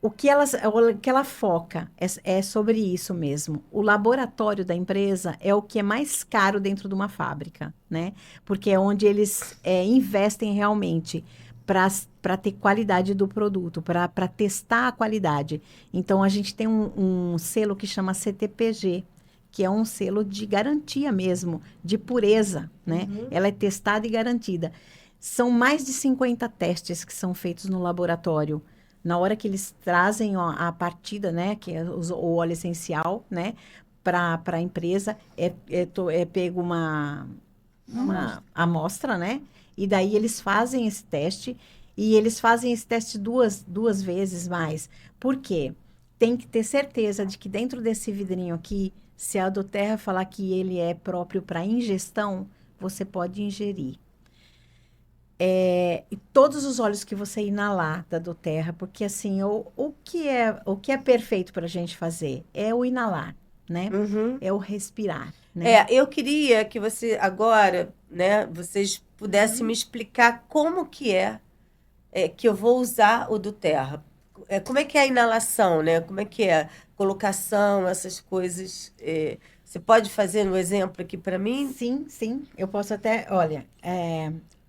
S2: o que ela foca é sobre isso mesmo. O laboratório da empresa é o que é mais caro dentro de uma fábrica, né? Porque é onde eles investem realmente para ter qualidade do produto, para testar a qualidade. Então, a gente tem um selo que chama CTPG, que é um selo de garantia mesmo, de pureza, né? Ela é testada e garantida. São mais de 50 testes que são feitos no laboratório. Na hora que eles trazem a partida, né, que é o óleo essencial, né, para a empresa, é pego uma amostra, né, e daí eles fazem esse teste, e eles fazem esse teste duas vezes mais. Por quê? Tem que ter certeza de que dentro desse vidrinho aqui, se a Doterra falar que ele é próprio para ingestão, você pode ingerir. E todos os óleos que você inalar da Doterra, porque assim, o que é perfeito para a gente fazer é o inalar, né? É o respirar, né?
S1: Eu queria que você agora, né, vocês pudessem me explicar como que que eu vou usar o do Terra. Como é que é a inalação, né? Como é que é a colocação, essas coisas. Você pode fazer um exemplo aqui para mim?
S2: Sim. Eu posso até, olha...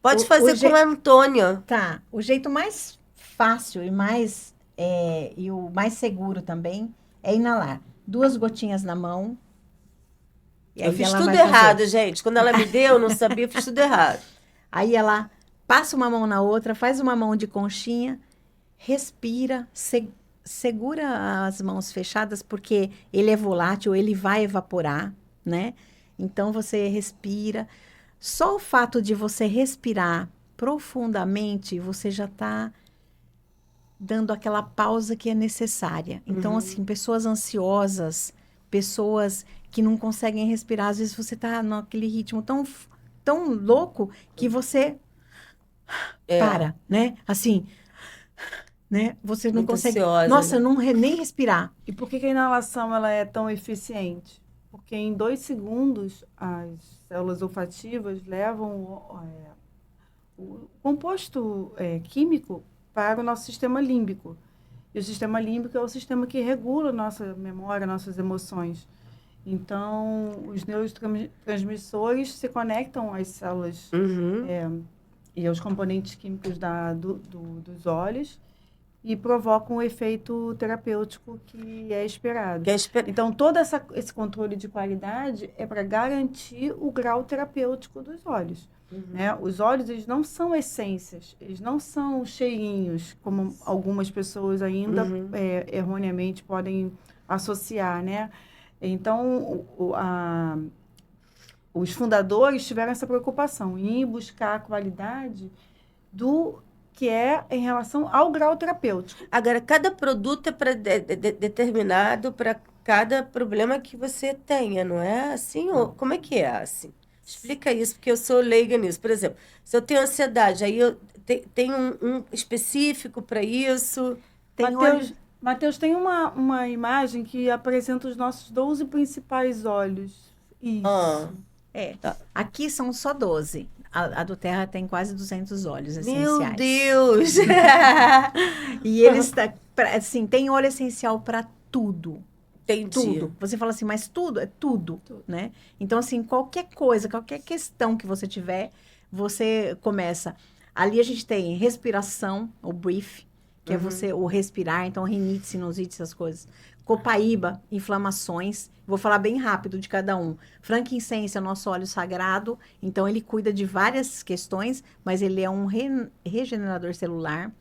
S1: Pode fazer com o Antônio.
S2: Tá. O jeito mais fácil e o mais seguro também é inalar. 2 gotinhas na mão. E
S1: Eu
S2: aí
S1: fiz
S2: ela
S1: tudo
S2: vai fazer.
S1: errado, gente. Quando ela me deu, eu não sabia, eu fiz tudo errado.
S2: Aí ela passa uma mão na outra, faz uma mão de conchinha, respira, segura as mãos fechadas, porque ele é volátil, ele vai evaporar, né? Então, você respira. Só o fato de você respirar profundamente, você já está dando aquela pausa que é necessária. Então, assim, pessoas ansiosas, pessoas que não conseguem respirar, às vezes você está naquele ritmo tão louco que você para, né? Assim, né? Você não
S1: Muito
S2: consegue...
S1: ansiosa,
S2: Nossa,
S1: né?
S2: nem respirar.
S3: E por que a inalação ela é tão eficiente? Porque em 2 segundos as células olfativas levam o composto químico para o nosso sistema límbico. E o sistema límbico é o sistema que regula a nossa memória, nossas emoções. Então, os neurotransmissores se conectam às células e aos componentes químicos dos olhos e provocam o efeito terapêutico que é esperado. Então, todo esse controle de qualidade é para garantir o grau terapêutico dos olhos. Né? Os olhos, eles não são essências, eles não são cheirinhos, como algumas pessoas ainda erroneamente podem associar, né? Então, os fundadores tiveram essa preocupação em buscar a qualidade do que é em relação ao grau terapêutico.
S1: Agora, cada produto é determinado para cada problema que você tenha, não é assim? Ou como é que é assim? Explica isso, porque eu sou leiga nisso. Por exemplo, se eu tenho ansiedade, aí eu tenho um específico para isso.
S3: Matheus, tem uma imagem que apresenta os nossos 12 principais olhos. Isso.
S2: Tá. Aqui são só 12. A do Terra tem quase 200 óleos essenciais.
S1: Meu Deus!
S2: E eles, assim, tem óleo essencial para tudo.
S1: Entendi.
S2: Tudo. Você fala assim, mas tudo é tudo, né? Então, assim, qualquer coisa, qualquer questão que você tiver, você começa. Ali a gente tem respiração, o brief, que é você, o respirar, então rinite, sinusite, essas coisas. Copaíba, inflamações. Vou falar bem rápido de cada um. Frankincense é o nosso óleo sagrado, então ele cuida de várias questões, mas ele é um regenerador celular.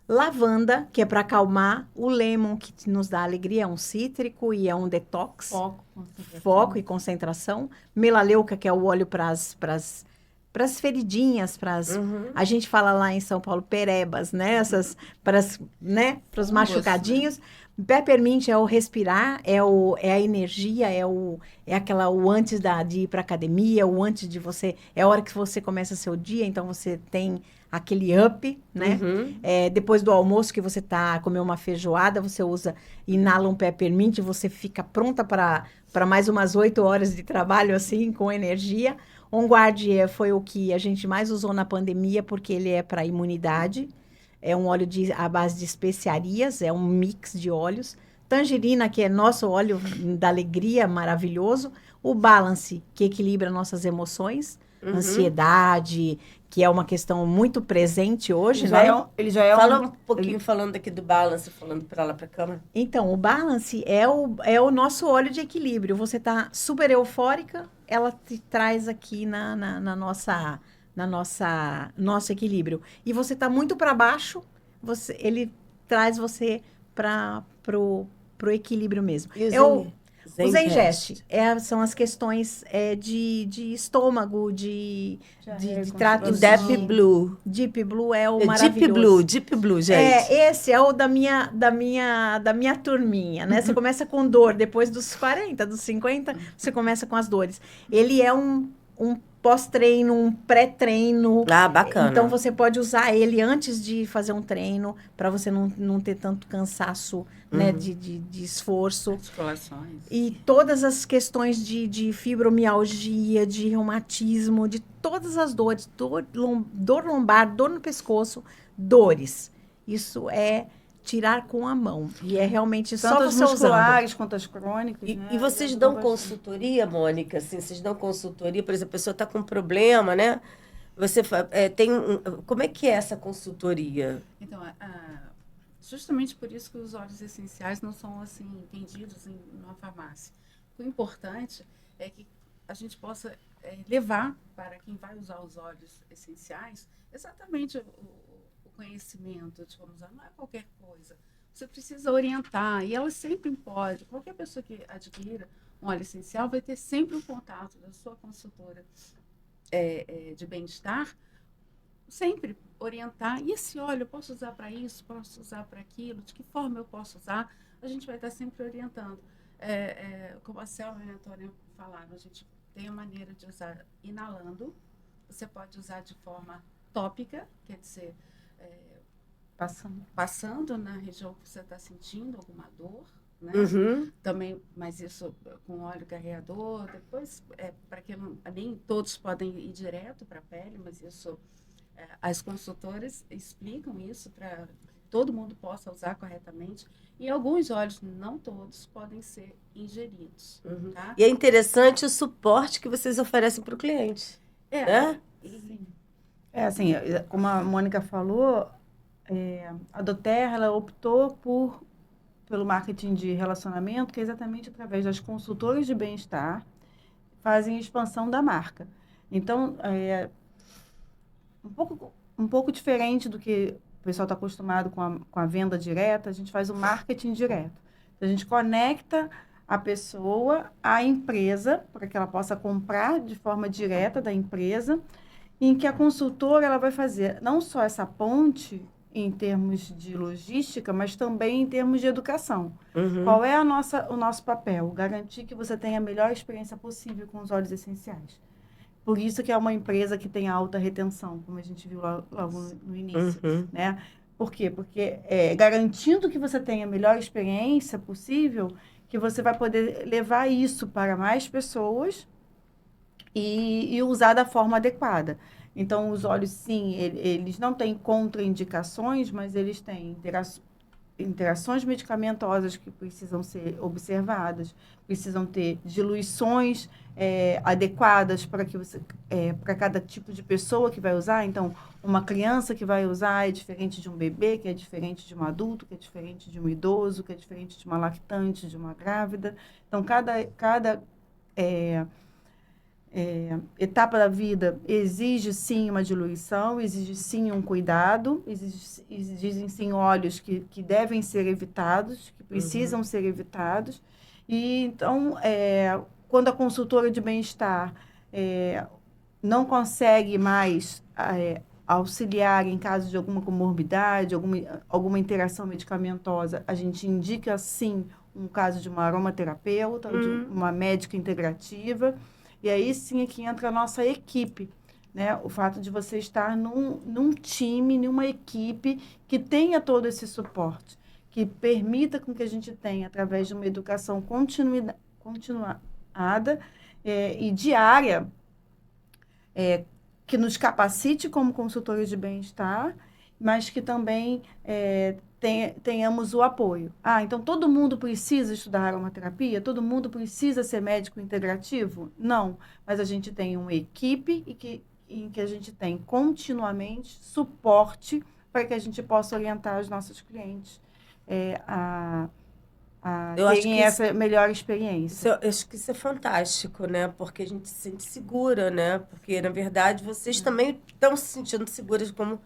S2: Lavanda, que é para acalmar. O lemon, que nos dá alegria, é um cítrico e é um detox. Foco e concentração. Melaleuca, que é o óleo para as feridinhas, a gente fala lá em São Paulo, perebas, né? Essas, para os machucadinhos. Peppermint é o respirar, é a energia, o antes de ir para academia, o antes de você, é a hora que você começa seu dia, então você tem aquele up, né? Depois do almoço que você comeu uma feijoada, você inala um peppermint, você fica pronta para mais umas 8 horas de trabalho, assim, com energia. On Guard foi o que a gente mais usou na pandemia, porque ele é para imunidade. É um óleo à base de especiarias, é um mix de óleos. Tangerina, que é nosso óleo da alegria, maravilhoso. O Balance, que equilibra nossas emoções. Ansiedade, que é uma questão muito presente hoje, né?
S3: Ele já é
S1: Fala um pouquinho falando aqui do Balance, falando para lá para a câmera.
S2: Então, o Balance é o nosso óleo de equilíbrio. Você tá super eufórica, ela te traz aqui nosso equilíbrio. E você tá muito para baixo, ele traz você pro equilíbrio mesmo. O Zengest são as questões de estômago, de tratos.
S1: Deep Blue.
S2: Deep Blue é o maravilhoso.
S1: Deep Blue, gente.
S2: Esse é o da minha turminha, né? Você começa com dor, depois dos 40, dos 50, você começa com as dores. Ele é um pós-treino, um pré-treino.
S1: Ah, bacana.
S2: Então, você pode usar ele antes de fazer um treino, para você não ter tanto cansaço, né, de esforço.
S4: Articulações.
S2: E todas as questões de fibromialgia, de reumatismo, de todas as dores, dor lombar, dor no pescoço, dores. Isso é tirar com a mão. E é realmente só
S3: tanto
S2: você
S3: as musculares
S2: usando.
S3: quanto as crônicas, né?
S1: E vocês dão consultoria, Mônica? Assim, vocês dão consultoria? Por exemplo, a pessoa está com um problema, né? Você como é que é essa consultoria?
S4: Então, justamente por isso que os óleos essenciais não são assim vendidos em uma farmácia. O importante é que a gente possa levar para quem vai usar os óleos essenciais exatamente o conhecimento de como usar. Não é qualquer coisa. Você precisa orientar, e ela sempre pode. Qualquer pessoa que adquira um óleo essencial vai ter sempre o contato da sua consultora de bem-estar, sempre orientar. E esse óleo eu posso usar para isso, posso usar para aquilo, de que forma eu posso usar? A gente vai estar sempre orientando. Como a Selma e a Antônia falaram, a gente tem a maneira de usar inalando. Você pode usar de forma tópica, quer dizer, passando na região que você está sentindo alguma dor, né? Também, mas isso com óleo carreador. Depois, para que nem todos podem ir direto para a pele, mas isso as consultoras explicam isso para que todo mundo possa usar corretamente. E alguns óleos, não todos, podem ser ingeridos. Tá?
S1: E é interessante o suporte que vocês oferecem para o cliente. Né?
S3: Assim, como a Mônica falou, a doTERRA, ela optou pelo marketing de relacionamento, que é exatamente através das consultoras de bem-estar, fazem a expansão da marca. Então, um pouco diferente do que o pessoal está acostumado com a venda direta, a gente faz o marketing direto. Então, a gente conecta a pessoa à empresa, para que ela possa comprar de forma direta da empresa, em que a consultora ela vai fazer não só essa ponte em termos de logística, mas também em termos de educação. Qual é o nosso papel? Garantir que você tenha a melhor experiência possível com os óleos essenciais. Por isso que é uma empresa que tem alta retenção, como a gente viu logo no início. Né? Por quê? Porque garantindo que você tenha a melhor experiência possível, que você vai poder levar isso para mais pessoas e usar da forma adequada. Então, os óleos, sim, eles não têm contraindicações, mas eles têm interações medicamentosas que precisam ser observadas, precisam ter diluições adequadas para cada tipo de pessoa que vai usar. Então, uma criança que vai usar é diferente de um bebê, que é diferente de um adulto, que é diferente de um idoso, que é diferente de uma lactante, de uma grávida. Então, cada etapa da vida exige sim uma diluição, exige sim um cuidado, exigem sim óleos que devem ser evitados, que precisam ser evitados. E então, quando a consultora de bem-estar não consegue mais auxiliar em caso de alguma comorbidade, alguma interação medicamentosa, a gente indica sim um caso de uma aromaterapeuta, de uma médica integrativa. E aí sim é que entra a nossa equipe, né? O fato de você estar num time, numa equipe que tenha todo esse suporte, que permita com que a gente tenha, através de uma educação continuada e diária, que nos capacite como consultores de bem-estar, mas que também tenhamos o apoio. Então todo mundo precisa estudar aromaterapia? Todo mundo precisa ser médico integrativo? Não, mas a gente tem uma equipe em que a gente tem continuamente suporte para que a gente possa orientar os nossos clientes a terem essa melhor experiência.
S1: Eu acho que isso é fantástico, né? Porque a gente se sente segura, né? Porque, na verdade, vocês também estão se sentindo seguras como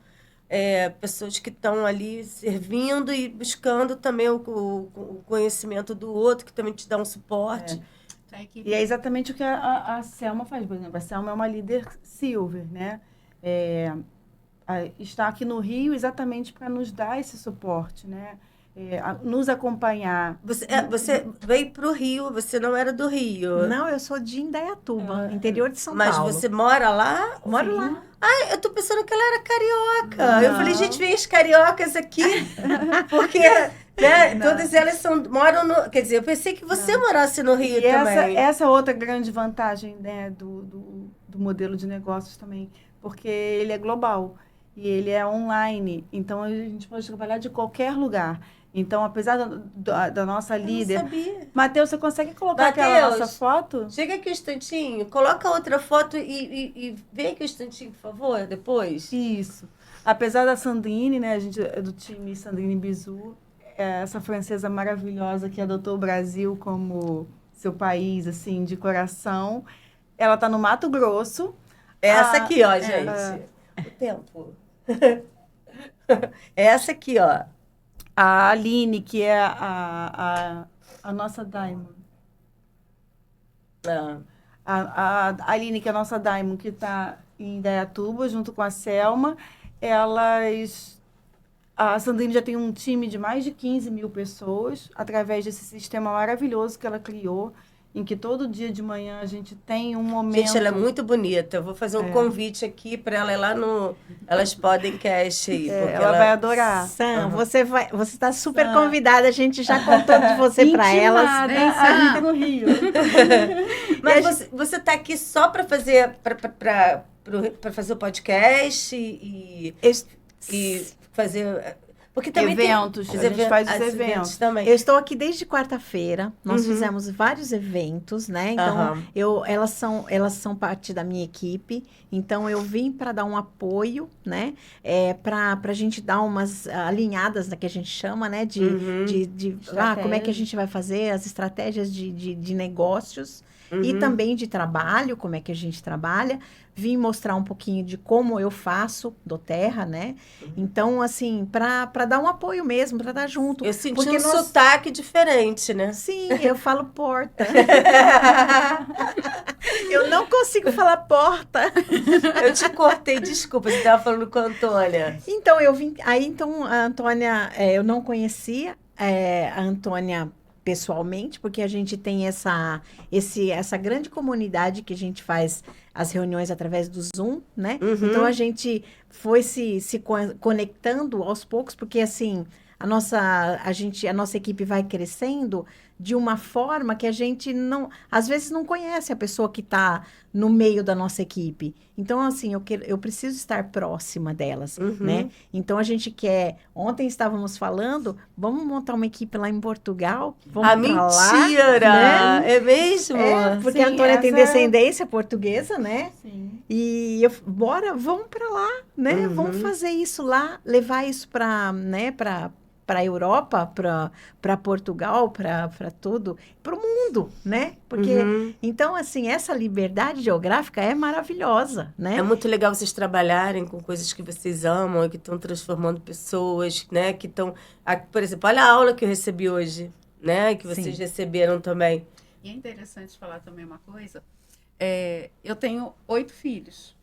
S1: pessoas que estão ali servindo e buscando também o conhecimento do outro, que também te dá um suporte.
S3: E é exatamente o que a Selma faz. Por exemplo, a Selma é uma líder silver, né? Está aqui no Rio exatamente para nos dar esse suporte, né? Nos acompanhar.
S1: Você veio para o Rio, você não era do Rio.
S2: Não, eu sou de Indaiatuba, interior de São
S1: Paulo.
S2: Mas
S1: você mora lá?
S2: Moro lá.
S1: Eu tô pensando que ela era carioca. Não. Eu falei, gente, vem as cariocas aqui. Porque todas elas moram no... Quer dizer, eu pensei que você morasse no Rio também.
S3: Essa outra grande vantagem, né, do modelo de negócios também. Porque ele é global. E ele é online. Então, a gente pode trabalhar de qualquer lugar. Então, apesar da nossa líder...
S1: Eu não sabia.
S3: Matheus, você consegue colocar aquela nossa foto?
S1: Chega aqui um instantinho, coloca outra foto e vem aqui um instantinho, por favor, depois.
S3: Isso. Apesar da Sandrine, né, a gente é do time Sandrine Bizu, essa francesa maravilhosa que adotou o Brasil como seu país, assim, de coração. Ela está no Mato Grosso.
S1: Essa aqui, ó, gente. O tempo. Essa aqui, ó.
S3: A Aline, que é a nossa Diamond. A Aline, que é a nossa Diamond, que está em Indaiatuba, junto com a Selma. A Sandrine já tem um time de mais de 15 mil pessoas, através desse sistema maravilhoso que ela criou, em que todo dia de manhã a gente tem um momento...
S1: Gente, ela é muito bonita. Eu vou fazer um convite aqui para ela ir lá no Elas Podem Cast aí.
S3: Ela vai adorar.
S2: Sam, você está super convidada. A gente já contou de você para elas.
S3: A gente no Rio.
S1: Mas você está aqui só para fazer fazer o podcast e fazer... Porque também
S3: eventos, a gente faz os eventos
S1: também.
S2: Eu estou aqui desde quarta-feira. Nós fizemos vários eventos, né? Então, elas são parte da minha equipe. Então, eu vim para dar um apoio, né? Para a gente dar umas alinhadas, que a gente chama, né? Como é que a gente vai fazer as estratégias de negócios e também de trabalho, como é que a gente trabalha. Vim mostrar um pouquinho de como eu faço do Terra, né? Então, assim, para dar um apoio mesmo, para dar junto.
S1: Eu senti sotaque diferente, né?
S2: Sim, eu falo porta. Eu não consigo falar porta.
S1: Eu te cortei, desculpa, você estava falando com a Antônia.
S2: Então, eu vim... Aí, então, a Antônia, eu não conhecia a Antônia pessoalmente, porque a gente tem essa grande comunidade que a gente faz as reuniões através do Zoom, né? Então, a gente foi se conectando aos poucos, porque, assim, a nossa equipe vai crescendo de uma forma que a gente não, às vezes não conhece a pessoa que está no meio da nossa equipe. Então, assim, eu preciso estar próxima delas, né? Então, a gente quer... Ontem estávamos falando, vamos montar uma equipe lá em Portugal, vamos pra lá,
S1: mentira!
S2: né?
S1: É mesmo?
S2: Porque
S3: Sim,
S2: a Antônia tem
S3: essa-
S2: descendência portuguesa, né?
S3: Sim.
S2: E vamos para lá, né? Vamos fazer isso lá, levar isso para, né, para a Europa, para Portugal, para tudo, para o mundo, né? Porque, então, assim, essa liberdade geográfica é maravilhosa, né?
S1: É muito legal vocês trabalharem com coisas que vocês amam, que estão transformando pessoas, né? Que estão... Por exemplo, olha a aula que eu recebi hoje, né? Que vocês
S2: Sim.
S1: receberam também.
S4: E é interessante falar também uma coisa. Eu tenho 8 filhos.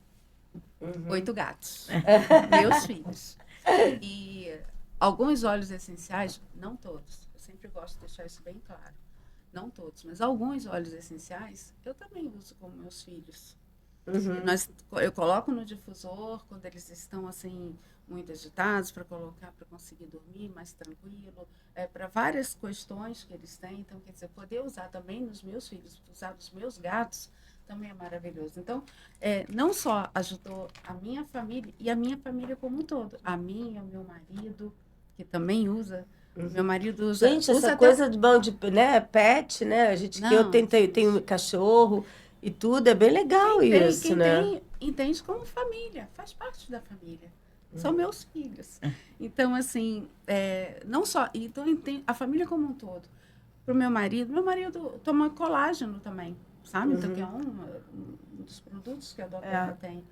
S4: 8 gatos. Meus filhos. E alguns óleos essenciais, não todos. Eu sempre gosto de deixar isso bem claro. Não todos, mas alguns óleos essenciais eu também uso com meus filhos. Eu coloco no difusor quando eles estão assim muito agitados, para colocar, para conseguir dormir mais tranquilo, para várias questões que eles têm. Então, quer dizer, poder usar também nos meus filhos, usar nos meus gatos, também é maravilhoso. Então, não só ajudou a minha família e a minha família como um todo, a minha, o meu marido, que também usa. Meu marido usa.
S1: Gente,
S4: usa
S1: essa coisa de bom de, né, pet, né? Eu
S4: Não.
S1: tenho cachorro e tudo, é bem legal isso,
S4: quem
S1: né?
S4: entende como família, faz parte da família. São meus filhos. Então, assim, não só. Então, a família como um todo. Para o meu marido toma colágeno também, sabe? Então, que é um dos produtos que a doutora tem.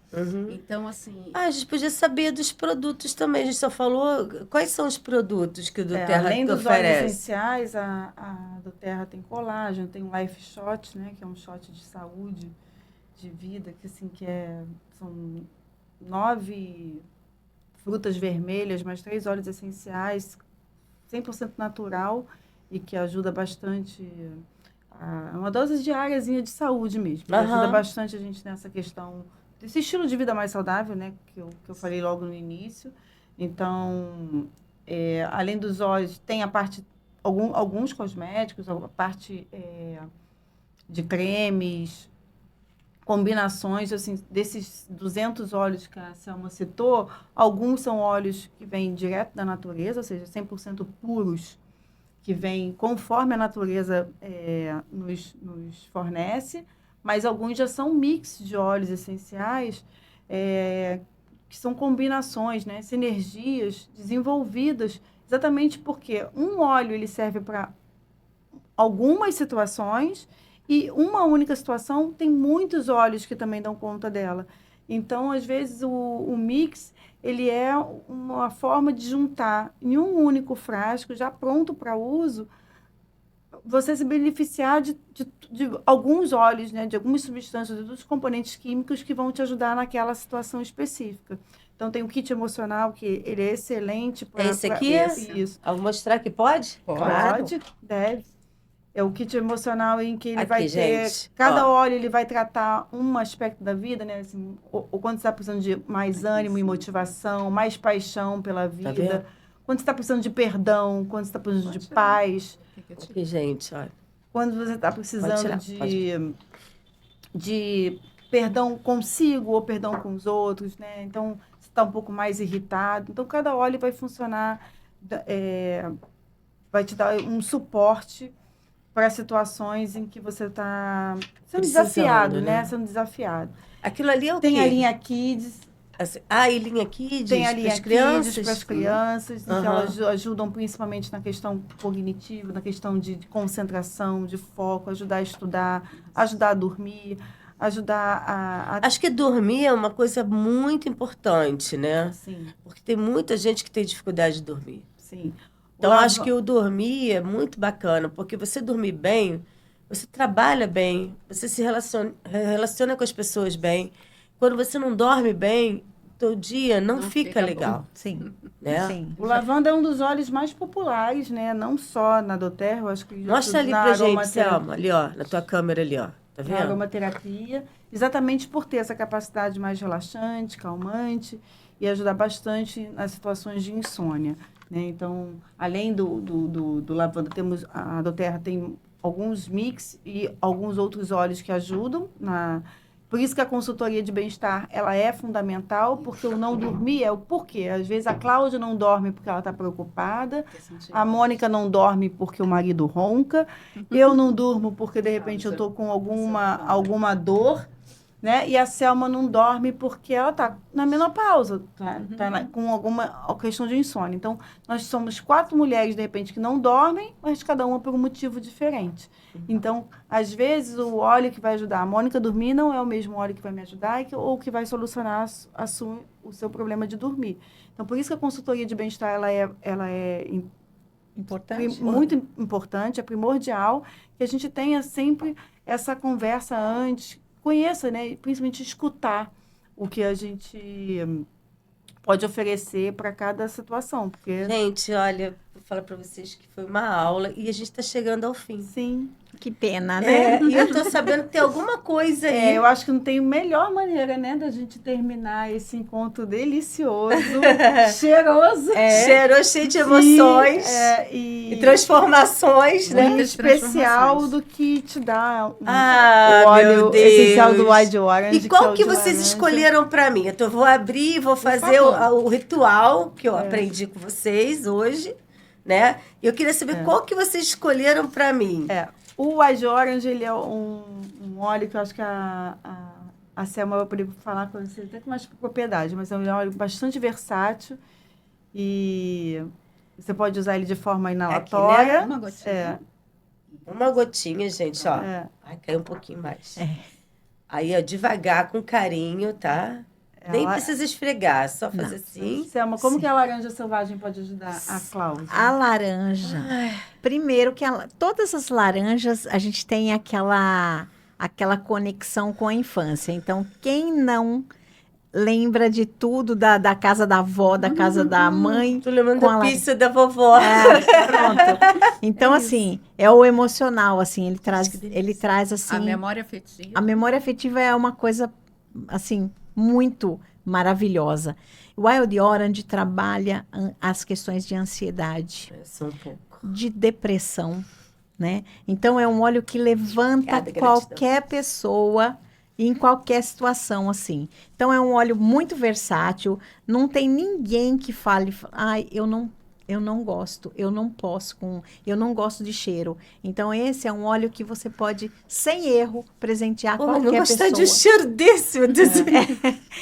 S4: Então, assim.
S1: A gente podia saber dos produtos também. A gente só falou quais são os produtos que o doTERRA
S3: Além dos óleos
S1: oferece.
S3: essenciais, a doTERRA tem colágeno, tem o Life Shot, né, que é um shot de saúde, de vida, que assim são 9 frutas vermelhas, mais 3 óleos essenciais, 100% natural e que ajuda bastante. Uma dose diáriazinha de saúde mesmo. Que ajuda bastante a gente nessa questão desse estilo de vida mais saudável, né? Que eu falei logo no início. Então, além dos óleos, tem a parte, alguns cosméticos, a parte de cremes, combinações, assim, desses 200 óleos que a Selma citou, alguns são óleos que vêm direto da natureza, ou seja, 100% puros, que vêm conforme a natureza nos fornece, mas alguns já são mix de óleos essenciais, que são combinações, né, sinergias desenvolvidas, exatamente porque um óleo ele serve para algumas situações e uma única situação tem muitos óleos que também dão conta dela. Então, às vezes, o mix ele é uma forma de juntar em um único frasco, já pronto para uso, você se beneficiar de alguns óleos, né, de algumas substâncias, dos componentes químicos que vão te ajudar naquela situação específica. Então, tem o kit emocional, que ele é excelente para...
S1: Esse aqui?
S3: Isso.
S1: Vou mostrar que pode?
S3: Pode, deve. É o kit emocional em que ele
S1: Aqui,
S3: vai ter...
S1: gente,
S3: Cada óleo ele vai tratar um aspecto da vida, né? Assim, ou quando você está precisando de mais ânimo e motivação, mais paixão pela vida.
S1: vendo?
S3: Quando você está precisando de perdão, quando você está precisando de paz.
S1: Aqui, gente, olha.
S3: Quando você está precisando
S1: tirar,
S3: de perdão consigo ou perdão com os outros, né? Então, você está um pouco mais irritado. Então, cada óleo vai funcionar, vai te dar um suporte para situações em que você está sendo desafiado, né? Sendo desafiado.
S1: Aquilo ali é o quê?
S3: Tem a linha Kids.
S1: Assim, a linha Kids
S3: Tem a linha
S1: para as crianças?
S3: Kids para as crianças, que elas ajudam principalmente na questão cognitiva, na questão de concentração, de foco, ajudar a estudar, ajudar a dormir, ajudar a...
S1: Acho que dormir é uma coisa muito importante, né?
S3: Sim,
S1: Porque tem muita gente que tem dificuldade de dormir.
S3: sim.
S1: Então, acho que o dormir é muito bacana, porque você dormir bem, você trabalha bem, você se relaciona com as pessoas bem. Quando você não dorme bem, teu dia não fica legal.
S2: Bom. Sim,
S1: né?
S2: sim.
S3: O lavanda é um dos óleos mais populares, né? Não só na doTERRA, eu acho que...
S1: Mostra ali pra gente, Selma, ali, ó, na tua câmera ali, ó. Tá vendo?
S3: Na aromaterapia, exatamente por ter essa capacidade mais relaxante, calmante e ajudar bastante nas situações de insônia. né? Então, além do lavanda, temos a doTERRA tem alguns mix e alguns outros óleos que ajudam por isso que a consultoria de bem-estar, ela é fundamental, porque o não dormir é o porquê. Às vezes a Cláudia não dorme porque ela está preocupada, a Mônica não dorme porque o marido ronca, eu não durmo porque, de repente, eu estou com alguma dor, né? E a Selma não dorme porque ela está na menopausa, com alguma questão de insônia. Então, nós somos 4 mulheres, de repente, que não dormem, mas cada uma por um motivo diferente. Então, às vezes, o óleo que vai ajudar a Mônica a dormir não é o mesmo óleo que vai me ajudar ou que vai solucionar o seu problema de dormir. Então, por isso que a consultoria de bem-estar ela é
S2: Importante.
S3: Muito importante, é primordial que a gente tenha sempre essa conversa antes, conheça, né? E principalmente escutar o que a gente pode oferecer para cada situação. Porque...
S1: Gente, olha, vou falar para vocês que foi uma aula e a gente está chegando ao fim.
S3: Sim.
S2: Que pena, né?
S1: E eu tô sabendo que tem alguma coisa aí.
S3: Eu acho que não tem melhor maneira, né, da gente terminar esse encontro delicioso, cheiroso.
S1: Cheiroso, cheio de emoções e transformações, né?
S3: Muito especial do que te dá o
S1: meu
S3: óleo
S1: Deus.
S3: essencial do Wild Orange.
S1: E qual que
S3: é o de
S1: vocês
S3: laranja.
S1: escolheram para mim? Eu vou abrir e vou fazer o ritual que eu aprendi com vocês hoje, né? Eu queria saber qual que vocês escolheram para mim.
S3: O Wild Orange, ele é um óleo que eu acho que a Selma vai poder falar com você até com mais propriedade, mas é um óleo bastante versátil e você pode usar ele de forma inalatória.
S4: Aqui, né? Uma gotinha.
S1: Uma gotinha, gente, ó. Ai, caiu um pouquinho mais. Aí, ó, devagar, com carinho, tá? Nem precisa esfregar, só fazer assim.
S3: Selma, como que a laranja selvagem pode ajudar a Cláudia?
S2: A laranja. Primeiro que todas as laranjas, a gente tem aquela conexão com a infância. Então, quem não lembra de tudo da casa da avó, da casa da mãe...
S1: Tô lembrando da pizza da vovó.
S2: Pronto. Então, assim, é o emocional, assim, ele traz, assim...
S4: A memória afetiva.
S2: A memória afetiva é uma coisa, assim... muito maravilhosa. O Wild Orange trabalha as questões de ansiedade,
S1: um pouco.
S2: de depressão, né? Então, é um óleo que levanta qualquer pessoa em qualquer situação, assim. Então, é um óleo muito versátil. Não tem ninguém que fale, eu não gosto, eu não posso eu não gosto de cheiro. Então, esse é um óleo que você pode, sem erro, presentear qualquer pessoa. Eu não gostar
S1: de um cheiro desse, meu Deus.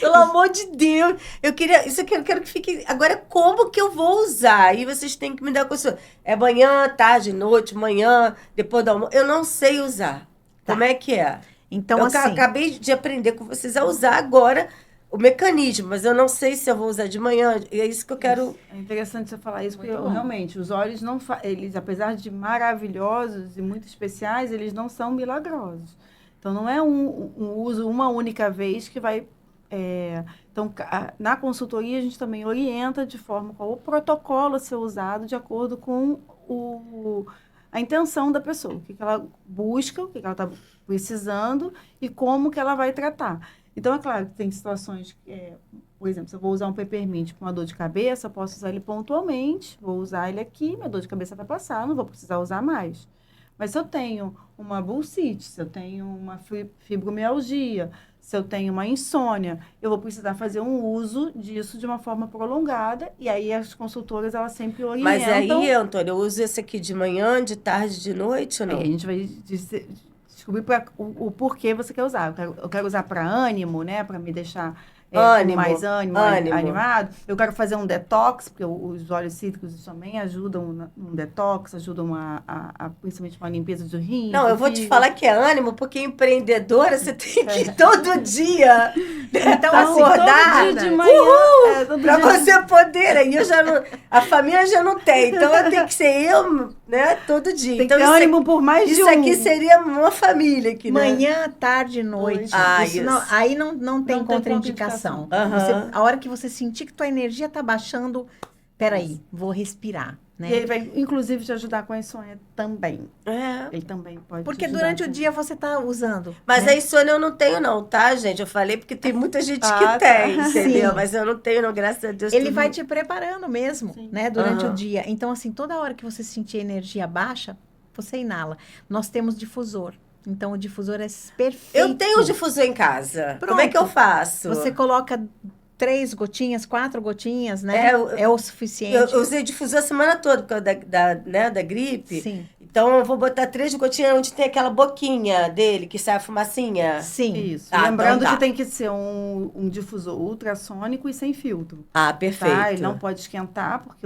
S1: Pelo amor de Deus. Eu quero que fique... Agora, como que eu vou usar? Aí vocês têm que me dar a coisa. É manhã, tarde, noite, manhã, depois do almoço. Eu não sei usar. Tá. Como é que é?
S2: Então,
S1: eu
S2: assim...
S1: acabei de aprender com vocês a usar agora o mecanismo, mas eu não sei se eu vou usar de manhã. E é isso que eu quero...
S3: É interessante você falar isso, porque realmente, os óleos, eles, apesar de maravilhosos e muito especiais, eles não são milagrosos. Então, não é um uso uma única vez que vai... Então, na consultoria, a gente também orienta de forma qual o protocolo a ser usado de acordo com a intenção da pessoa, o que ela busca, o que ela está precisando e como que ela vai tratar. Então, é claro que tem situações que, por exemplo, se eu vou usar um peppermint com uma dor de cabeça, eu posso usar ele pontualmente, vou usar ele aqui, minha dor de cabeça vai passar, não vou precisar usar mais. Mas se eu tenho uma bursite, se eu tenho uma fibromialgia, se eu tenho uma insônia, eu vou precisar fazer um uso disso de uma forma prolongada, e aí as consultoras, elas sempre orientam.
S1: Mas aí, Antônio, eu uso esse aqui de manhã, de tarde, de noite ou não?
S3: Aí a gente vai descobrir o porquê você quer usar. Eu quero usar para ânimo, né? Para me deixar mais ânimo, animado. Eu quero fazer um detox, porque os óleos cítricos também ajudam num detox, ajudam principalmente uma limpeza de rim.
S1: Não, eu vou te falar que é ânimo, porque empreendedora você tem que ir todo dia. Então, acordar.
S3: Todo dia de manhã.
S1: Para você poder. Aí eu já não. A família já não tem. Então eu tenho que ser eu, né? Todo dia.
S3: Tem
S1: então,
S3: que ter ânimo por mais de um.
S1: Isso aqui seria uma família aqui, né?
S2: Manhã, tarde, noite. Aí não tem contraindicação. A hora que você sentir que tua energia tá baixando, peraí, vou respirar. né?
S3: E ele vai, inclusive, te ajudar com a insônia também.
S1: É.
S3: Ele também pode
S2: Porque
S3: te ajudar
S2: durante o
S3: com-
S2: dia você tá usando.
S1: Mas
S2: né?
S1: a insônia eu não tenho, não, tá, gente? Eu falei porque tem muita gente que
S3: Ah, tá.
S1: tem, entendeu?
S2: Sim.
S1: Mas eu não tenho, não, graças a Deus.
S2: Ele
S1: tudo-
S2: vai te preparando mesmo,
S3: Sim.
S2: né? Durante
S1: Aham.
S2: o dia. Então, assim, toda hora que você sentir energia baixa, você inala. Nós temos difusor. Então, o difusor é perfeito.
S1: Eu tenho um difusor em casa. Como é que eu
S2: Pronto.
S1: faço?
S2: Você coloca 3 gotinhas, 4 gotinhas,
S1: É,
S2: né?
S1: eu-
S2: É o suficiente.
S1: Eu usei difusor a semana toda por causa da gripe.
S2: Sim,
S1: Então, eu vou botar 3 gotinhas onde tem aquela boquinha dele, que sai a fumacinha.
S2: sim.
S3: Isso.
S1: Ah,
S3: Lembrando
S1: então tá.
S3: que tem que ser um difusor ultrassônico e sem filtro.
S1: Ah, perfeito.
S3: Tá? Ele não pode esquentar, porque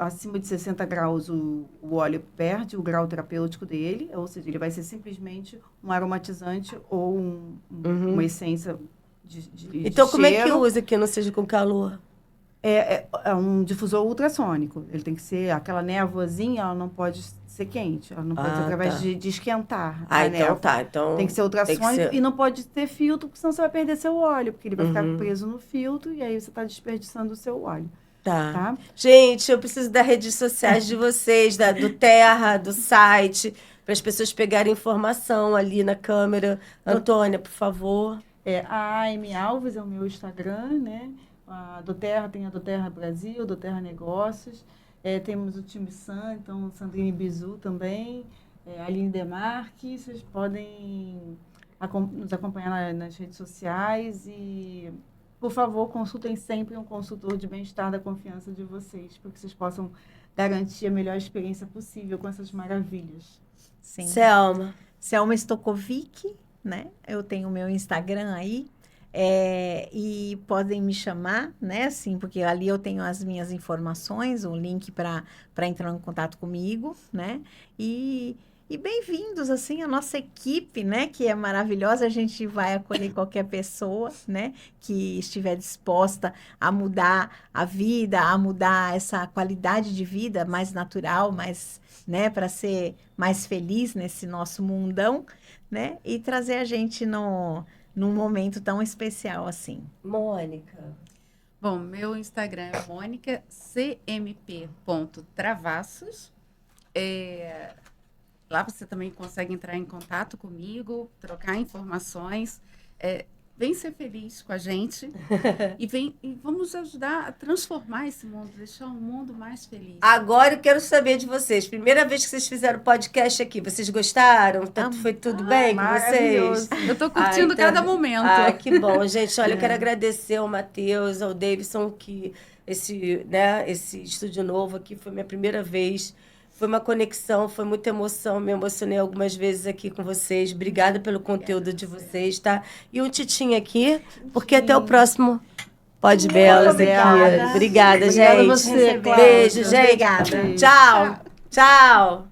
S3: acima de 60 graus o óleo perde o grau terapêutico dele, ou seja, ele vai ser simplesmente um aromatizante ou uma essência de
S1: Então, como é que
S3: cheiro.
S1: usa que não seja com calor?
S3: É um difusor ultrassônico. Ele tem que ser aquela névoazinha, ela não pode ser quente, ela não pode ser
S1: Ah,
S3: através
S1: tá.
S3: de esquentar
S1: Ah,
S3: a
S1: então
S3: névoa.
S1: tá. Então,
S3: Tem que ser ultrassônico
S1: ser-
S3: e não pode ter filtro, porque senão você vai perder seu óleo, porque ele vai ficar
S1: Uhum.
S3: preso no filtro e aí você está desperdiçando o seu óleo,
S1: Tá.
S3: tá?
S1: Gente, eu preciso das redes sociais de vocês, do Terra, do site, para as pessoas pegarem informação ali na câmera. Antônia, por favor.
S3: A AM Alves é o meu Instagram, né? A do Terra tem a do Terra Brasil, do Terra Negócios. Temos o time Sam, então Sandrine Bizu também, Aline Demarque. Vocês podem nos acompanhar nas redes sociais e, por favor, consultem sempre um consultor de bem-estar da confiança de vocês, para que vocês possam garantir a melhor experiência possível com essas maravilhas.
S2: Sim.
S1: Selma.
S2: Selma Stokovic, né? Eu tenho o meu Instagram aí. E podem me chamar, né? Assim, porque ali eu tenho as minhas informações, um link para entrar em contato comigo, né? E bem-vindos, assim, a nossa equipe, né? Que é maravilhosa. A gente vai acolher qualquer pessoa, né? Que estiver disposta a mudar a vida, a mudar essa qualidade de vida mais natural, mais, né? Para ser mais feliz nesse nosso mundão, né? E trazer a gente num momento tão especial assim.
S1: Mônica.
S4: Bom, meu Instagram é monicacmp.travassos. Lá você também consegue entrar em contato comigo, trocar informações. Vem ser feliz com a gente e vamos ajudar a transformar esse mundo, deixar o mundo mais feliz.
S1: Agora eu quero saber de vocês. Primeira vez que vocês fizeram podcast aqui, vocês gostaram? Foi tudo bem com vocês?
S3: Maravilhoso.
S4: Eu estou curtindo
S1: então-
S4: cada momento.
S1: Ah, que bom, gente. Olha, eu quero agradecer ao Matheus, ao Davidson, que esse estúdio novo aqui foi minha primeira vez. Foi uma conexão, foi muita emoção. Me emocionei algumas vezes aqui com vocês. Obrigada pelo conteúdo de vocês, tá? E um titinho aqui, porque até o próximo Pode Belas aqui.
S3: Obrigada.
S1: Obrigada,
S3: Obrigada a
S1: gente.
S3: você, Cláudia.
S1: Beijo, gente.
S2: Obrigada.
S1: Tchau. Tchau.